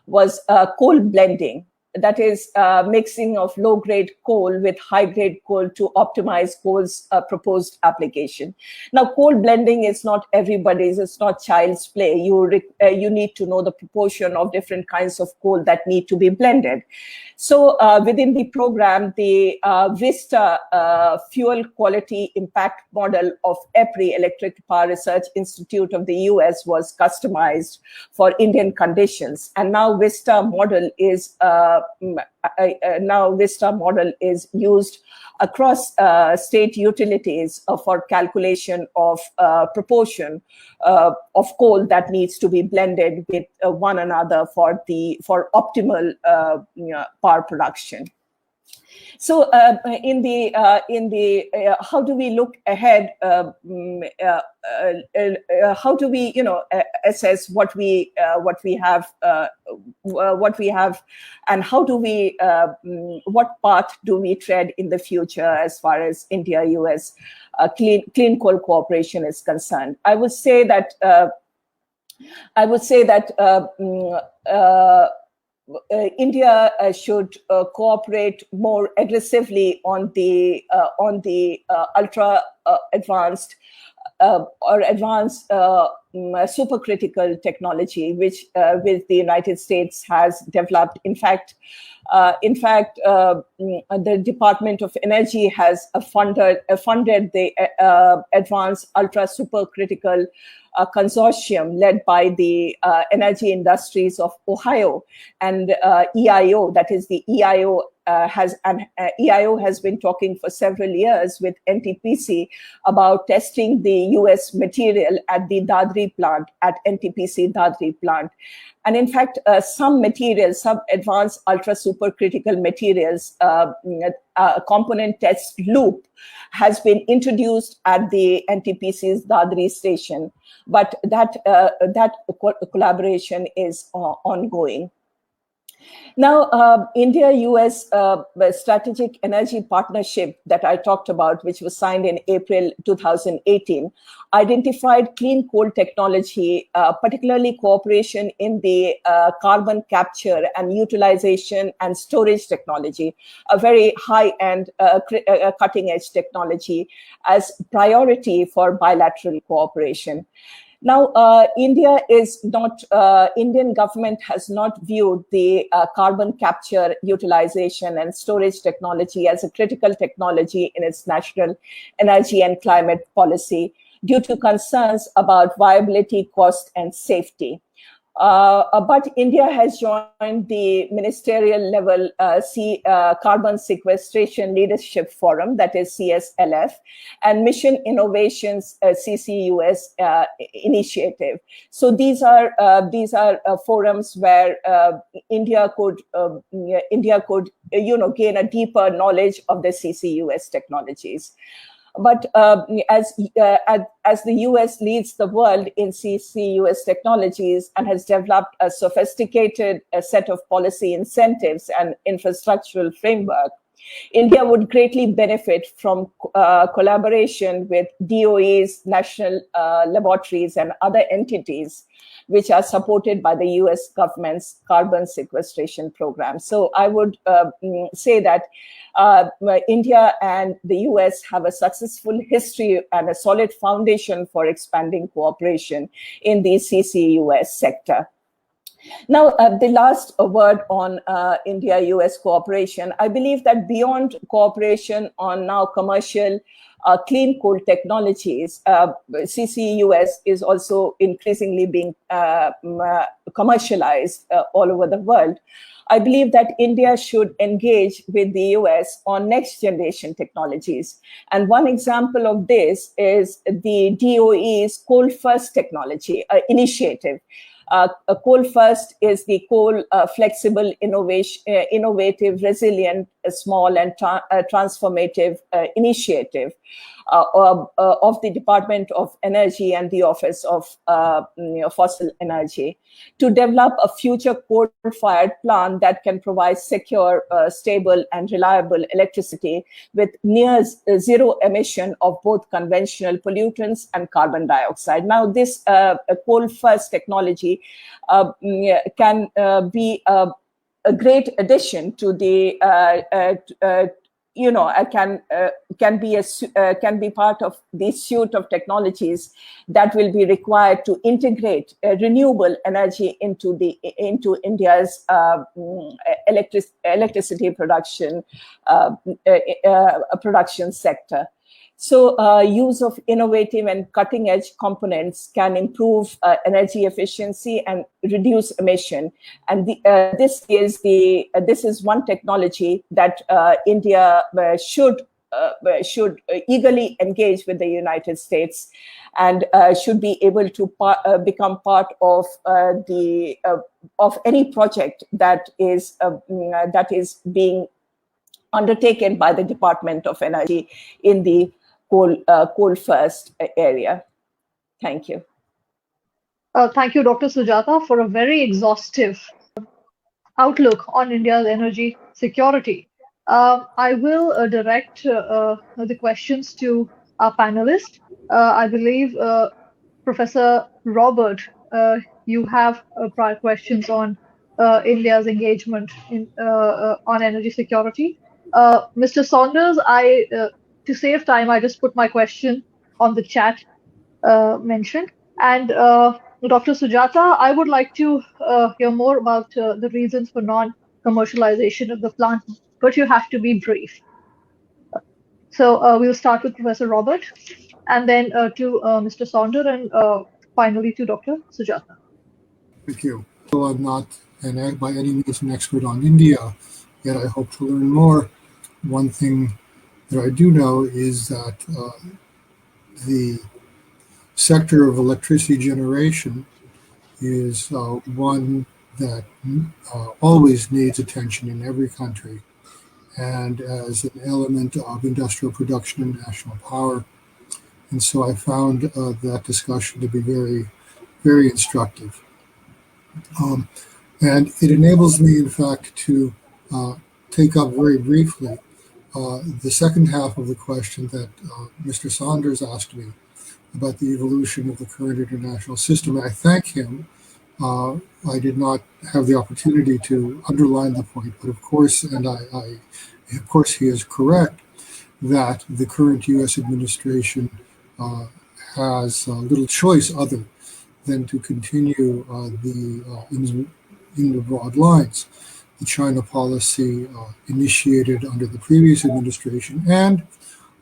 was coal blending. That is mixing of low-grade coal with high-grade coal to optimize coal's proposed application. Now, coal blending is not everybody's, it's not child's play. You need to know the proportion of different kinds of coal that need to be blended. So within the program, the VISTA fuel quality impact model of EPRI, Electric Power Research Institute of the US, was customized for Indian conditions. And now VISTA model is used across state utilities for calculation of proportion of coal that needs to be blended with one another for optimal power production. So in the how do we look ahead? How do we assess what we have, and how do we what path do we tread in the future as far as India-US clean coal cooperation is concerned? I would say that India should cooperate more aggressively on the ultra advanced or advanced supercritical technology, which the United States has developed. In fact, the Department of Energy has funded the advanced ultra supercritical consortium led by the energy industries of Ohio, and EIO, that is the EIO EIO has been talking for several years with NTPC about testing the US material at the Dadri plant, at NTPC Dadri plant. And in fact, some materials, some advanced ultra supercritical materials, component test loop has been introduced at the NTPC's Dadri station, but that collaboration is ongoing. Now, India-US strategic energy partnership that I talked about, which was signed in April 2018, identified clean coal technology, particularly cooperation in the carbon capture and utilization and storage technology, a very high-end cutting-edge technology, as priority for bilateral cooperation. Now, Indian government has not viewed the carbon capture, utilization, and storage technology as a critical technology in its national energy and climate policy due to concerns about viability, cost, and safety. But India has joined the ministerial level Carbon Sequestration Leadership Forum, that is CSLF, and Mission Innovations CCUS initiative. So these are forums where India could gain a deeper knowledge of the CCUS technologies. But as the US leads the world in CCUS technologies and has developed a sophisticated set of policy incentives and infrastructural framework, India would greatly benefit from collaboration with DOE's national laboratories and other entities which are supported by the US government's carbon sequestration program. So I would say that India and the US have a successful history and a solid foundation for expanding cooperation in the CCUS sector. Now, the last word on India-US cooperation, I believe that beyond cooperation on now commercial clean coal technologies, CCUS is also increasingly being commercialized all over the world. I believe that India should engage with the US on next generation technologies. And one example of this is the DOE's Coal First technology initiative. Coal First is the coal flexible, innovative, resilient, small and transformative initiative of the Department of Energy and the Office of Fossil Energy to develop a future coal-fired plant that can provide secure, stable and reliable electricity with near zero emission of both conventional pollutants and carbon dioxide. Now, this coal-first technology can be a great addition to the can be part of the suite of technologies that will be required to integrate renewable energy into India's electricity production sector. So use of innovative and cutting edge components can improve energy efficiency and reduce emission. And this is one technology that India should eagerly engage with the United States and should be able to become part of any project that is being undertaken by the Department of Energy in the coal first area. Thank you.
Thank you, Dr. Sujata, for a very exhaustive outlook on India's energy security. I will direct the questions to our panelists. I believe, Professor Robert, you have prior questions on India's engagement on energy security. Mr. Saunders, to save time, I just put my question on the chat mentioned. And Dr. Sujata, I would like to hear more about the reasons for non-commercialization of the plant, but you have to be brief. So we'll start with Professor Robert, and then to Mr. Saunders, and finally to Dr. Sujata.
Thank you. So I'm not by any means an expert on India, yet I hope to learn more. One thing that I do know is that the sector of electricity generation is one that always needs attention in every country, and as an element of industrial production and national power. And so I found that discussion to be very, very instructive. And it enables me, in fact, to take up very briefly the second half of the question that Mr. Saunders asked me about the evolution of the current international system. I thank him. I did not have the opportunity to underline the point, but of course, of course, he is correct that the current U.S. administration has little choice other than to continue in the broad lines the China policy initiated under the previous administration, and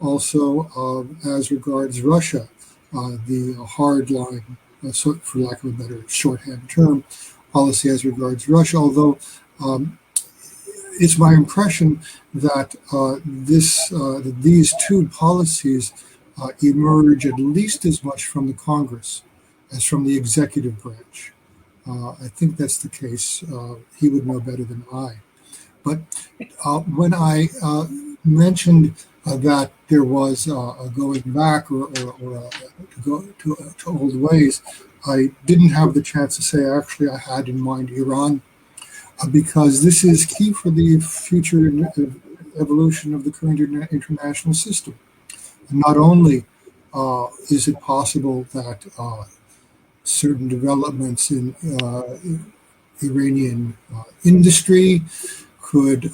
also as regards Russia, the hard line, for lack of a better shorthand term, policy as regards Russia, although it's my impression that these two policies emerge at least as much from the Congress as from the executive branch. I think that's the case. He would know better than I. But when I mentioned that there was a going back or to go to old ways, I didn't have the chance to say actually I had in mind Iran, because this is key for the future evolution of the current international system. And not only is it possible that certain developments in Iranian industry could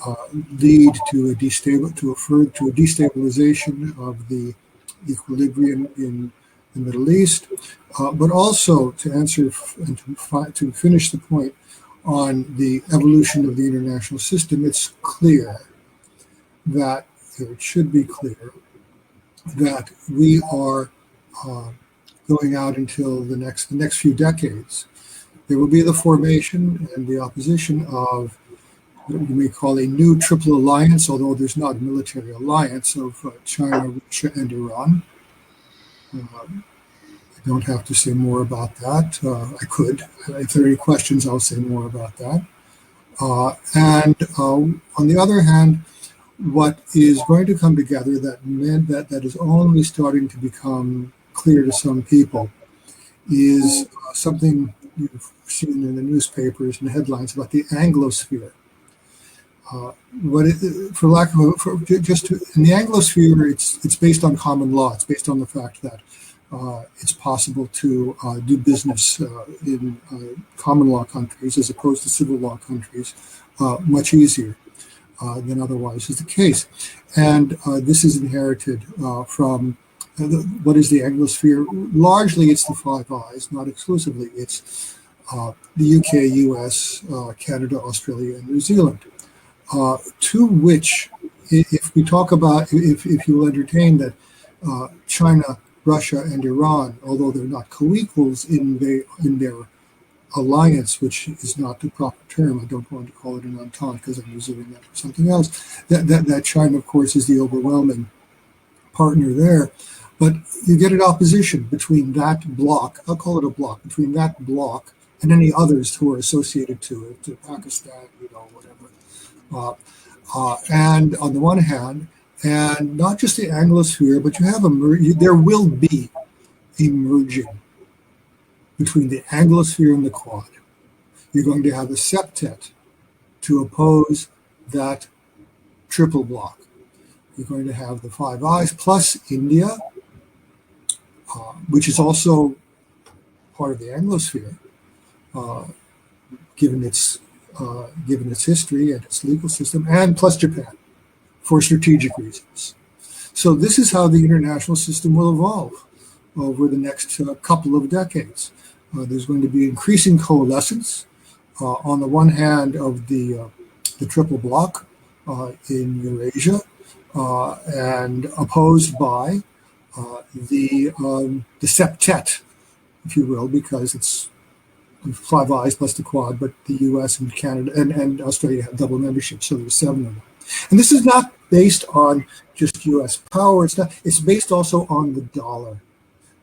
lead to a destabilization of the equilibrium in the Middle East, but also to answer and to finish the point on the evolution of the international system, it's clear that, or it should be clear, that we are going out until the next few decades. There will be the formation and the opposition of what you may call a new triple alliance, although there's not a military alliance, of China, Russia, and Iran. I don't have to say more about that. I could. If there are any questions, I'll say more about that. And on the other hand, what is going to come together that is only starting to become clear to some people is something you've seen in the newspapers and headlines about the Anglosphere. In the Anglosphere, it's based on common law. It's based on the fact that it's possible to do business in common law countries as opposed to civil law countries much easier than otherwise is the case. And this is inherited from what is the Anglosphere? Largely, it's the Five Eyes, not exclusively. It's the UK, US, Canada, Australia, and New Zealand. To which, if we talk about, if you will entertain that China, Russia, and Iran, although they're not co-equals in their alliance, which is not the proper term, I don't want to call it an entente because I'm reserving that for something else, that China, of course, is the overwhelming partner there. But you get an opposition between that bloc, I'll call it a bloc, between that bloc and any others who are associated to it, to Pakistan, whatever. and on the one hand, and not just the Anglosphere, but you have there will be a merging between the Anglosphere and the Quad. You're going to have a septet to oppose that triple bloc. You're going to have the Five Eyes plus India, which is also part of the Anglosphere, given its history and its legal system, and plus Japan for strategic reasons. So this is how the international system will evolve over the next couple of decades. There's going to be increasing coalescence on the one hand of the triple bloc in Eurasia, and opposed by the septet, if you will, because it's Five Eyes plus the Quad, but the U.S. and Canada and Australia have double membership, so there's 7 of them. And this is not based on just U.S. power. It's based also on the dollar.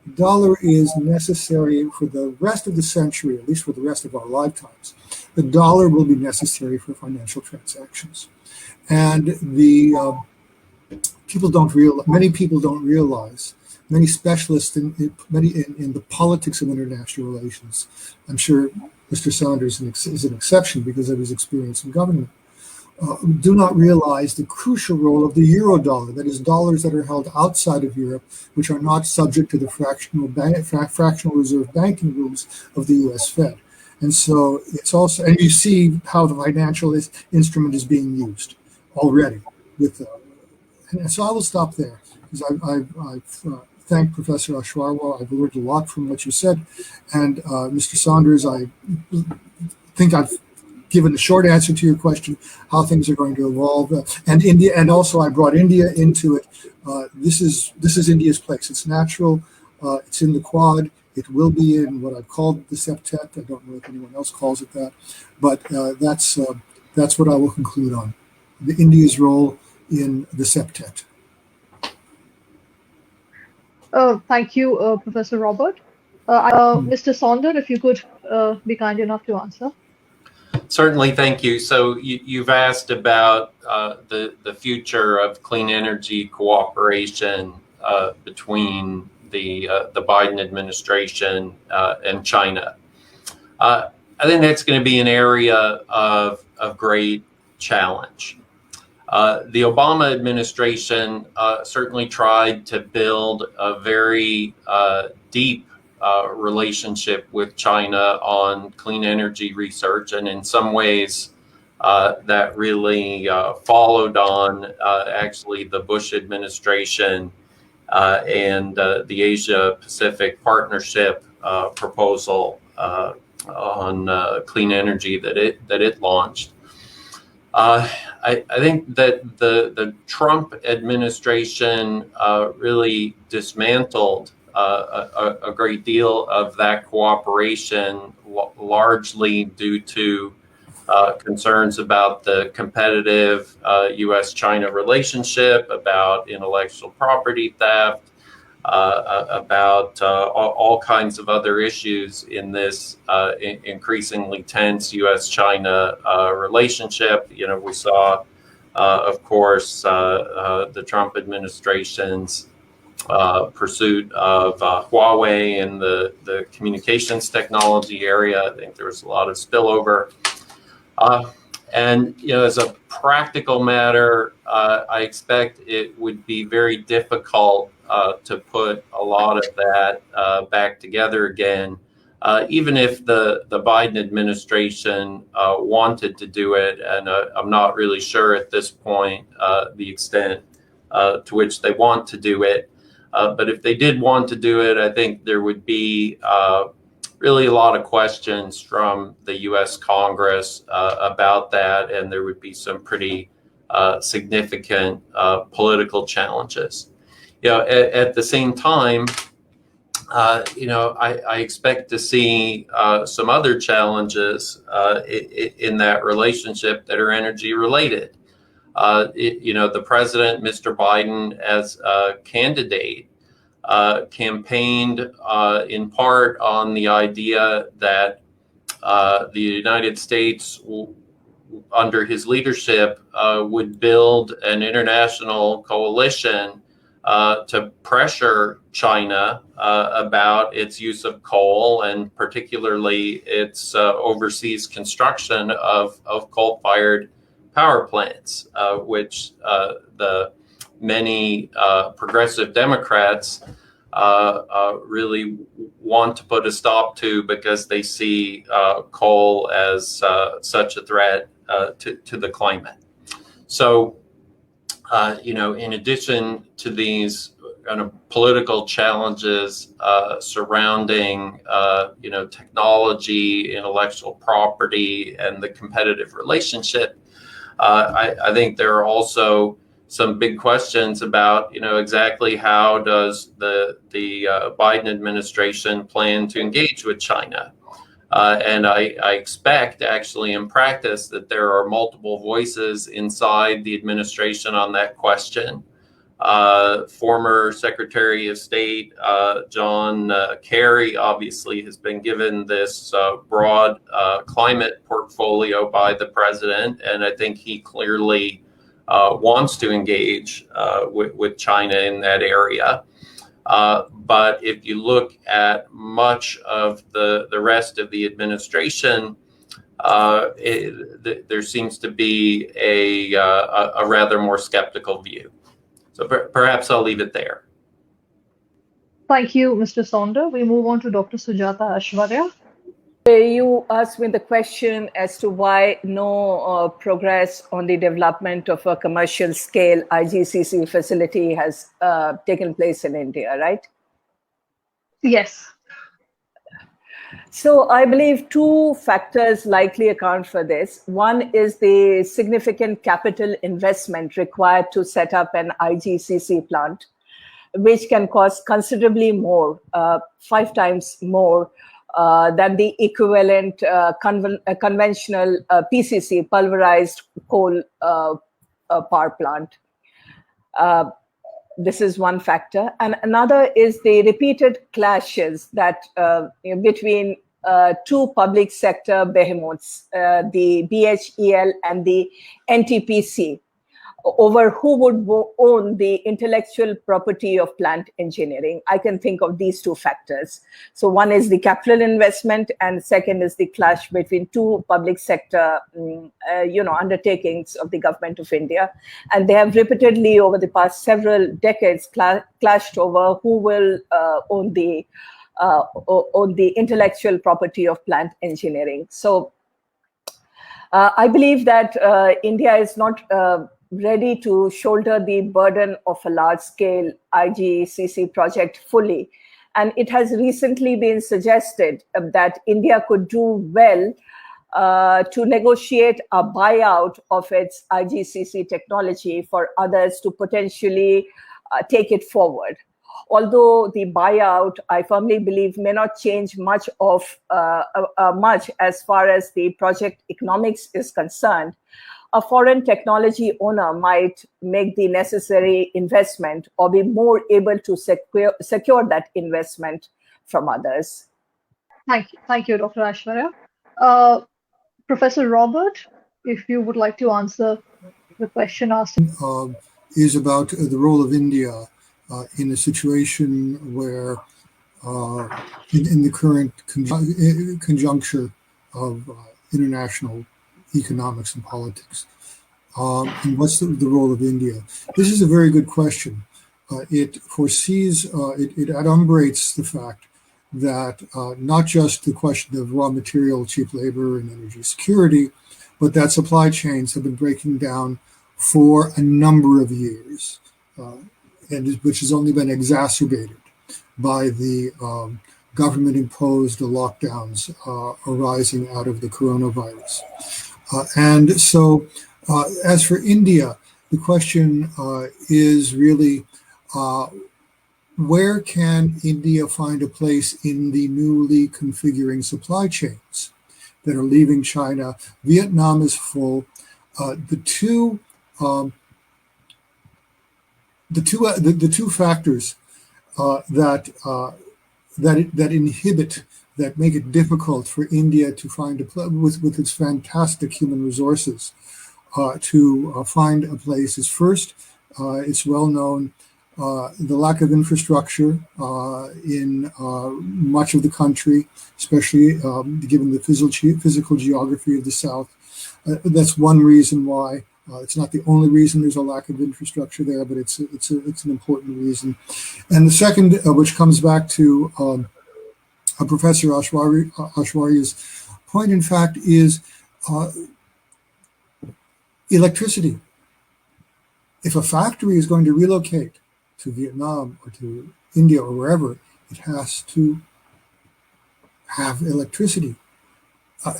The dollar is necessary for the rest of the century, at least for the rest of our lifetimes. The dollar will be necessary for financial transactions. And many people don't realize, many specialists in the politics of international relations, I'm sure Mr. Saunders is an exception because of his experience in government, do not realize the crucial role of the euro dollar, that is, dollars that are held outside of Europe, which are not subject to the fractional reserve banking rules of the US Fed. And so it's also, and you see how the financial instrument is being used already with and so I will stop there, because I've thanked Professor Ashwarya. I've learned a lot from what you said. And Mr. Saunders, I think I've given a short answer to your question, how things are going to evolve. And India, and also I brought India into it. This is India's place. It's natural. It's in the Quad. It will be in what I've called the septet. I don't know if anyone else calls it that. But that's what I will conclude on. India's role in the septet.
Thank you, Professor Robert. Mr. Saunders, if you could be kind enough to answer.
Certainly, thank you. So you've asked about the future of clean energy cooperation between the Biden administration and China. I think that's going to be an area of great challenge. The Obama administration certainly tried to build a very deep relationship with China on clean energy research, and in some ways that really followed on actually the Bush administration and the Asia Pacific Partnership proposal on clean energy that it launched. I think that the Trump administration really dismantled a great deal of that cooperation, largely due to concerns about the competitive U.S.-China relationship, about intellectual property theft, about all kinds of other issues in this increasingly tense U.S.-China relationship. You know, we saw, of course, the Trump administration's pursuit of Huawei in the communications technology area. I think there was a lot of spillover. And, you know, as a practical matter, I expect it would be very difficult to put a lot of that back together again, even if the Biden administration wanted to do it. And I'm not really sure at this point the extent to which they want to do it. But if they did want to do it, I think there would be really a lot of questions from the U.S. Congress about that, and there would be some pretty significant political challenges. You know, at the same time, you know, I expect to see some other challenges in that relationship that are energy related. You know, the president, Mr. Biden, as a candidate, campaigned in part on the idea that the United States under his leadership, would build an international coalition to pressure China about its use of coal, and particularly its overseas construction of coal-fired power plants, which the many progressive Democrats really want to put a stop to, because they see coal as such a threat to the climate. So, in addition to these kind of political challenges surrounding, technology, intellectual property, and the competitive relationship, I think there are also some big questions about, exactly how does the Biden administration plan to engage with China? And I expect, actually, in practice, that there are multiple voices inside the administration on that question. Former Secretary of State John Kerry obviously has been given this broad climate portfolio by the president, and I think he clearly wants to engage with China in that area. But if you look at much of the rest of the administration, there seems to be a rather more skeptical view. So perhaps I'll leave it there.
Thank you, Mr. Saunders. We move on to Dr. Sujata Ashwarya.
You asked me the question as to why no progress on the development of a commercial scale IGCC facility has taken place in India, right?
Yes.
So I believe two factors likely account for this. One is the significant capital investment required to set up an IGCC plant, which can cost considerably more, 5 times more than the equivalent conventional PCC, pulverized coal power plant. This is one factor. And another is the repeated clashes that between two public sector behemoths, the BHEL and the NTPC, over who would own the intellectual property of plant engineering. I can think of these two factors. So one is the capital investment, and second is the clash between two public sector, undertakings of the government of India. And they have repeatedly over the past several decades clashed over who will own the intellectual property of plant engineering. So I believe that India is not ready to shoulder the burden of a large-scale IGCC project fully. And it has recently been suggested that India could do well to negotiate a buyout of its IGCC technology for others to potentially take it forward. Although the buyout, I firmly believe, may not change much as far as the project economics is concerned, a foreign technology owner might make the necessary investment or be more able to secure that investment from others.
Thank you, Dr. Ashwarya. Professor Robert, if you would like to answer the question asked.
Is about the role of India in a situation where, in the current conjuncture of international economics and politics, and what's the role of India? This is a very good question. It foresees, it adumbrates the fact that not just the question of raw material, cheap labor, and energy security, but that supply chains have been breaking down for a number of years, and which has only been exacerbated by the government-imposed lockdowns arising out of the coronavirus. And so, as for India, the question is really, where can India find a place in the newly configuring supply chains that are leaving China? Vietnam is full. The two factors that inhibit that make it difficult for India to find with its fantastic human resources to find a place is first, it's well known, the lack of infrastructure in much of the country, especially given the physical geography of the South. That's one reason why. It's not the only reason there's a lack of infrastructure there, but it's an important reason. And the second, which comes back to Professor Ashwarya's point, in fact, is electricity. If a factory is going to relocate to Vietnam or to India or wherever, it has to have electricity.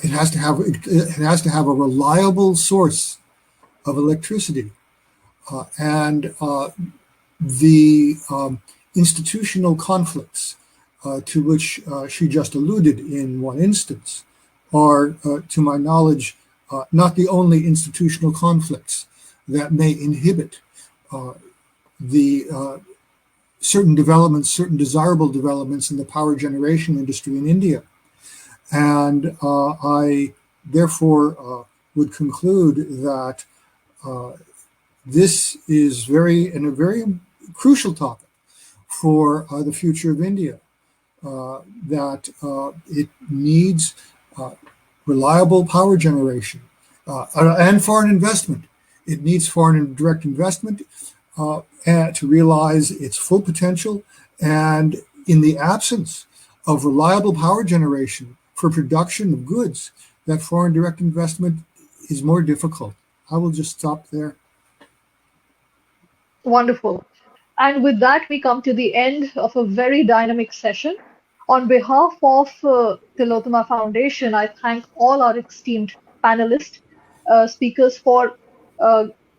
It has to have a reliable source of electricity, and the institutional conflicts to which she just alluded in one instance are, to my knowledge, not the only institutional conflicts that may inhibit the certain developments, certain desirable developments in the power generation industry in India. And I therefore would conclude that this is a very crucial topic for the future of India, that it needs reliable power generation and foreign investment. It needs foreign and direct investment to realize its full potential. And in the absence of reliable power generation for production of goods, that foreign direct investment is more difficult. I will just stop there.
Wonderful. And with that, we come to the end of a very dynamic session. On behalf of Tillotoma Foundation, I thank all our esteemed panelists, speakers for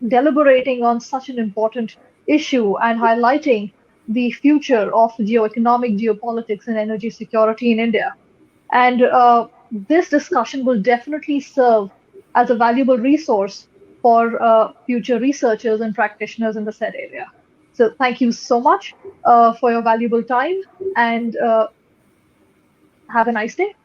deliberating on such an important issue and highlighting the future of geoeconomic, geopolitics, and energy security in India. And this discussion will definitely serve as a valuable resource for future researchers and practitioners in the said area. So thank you so much for your valuable time, and have a nice day.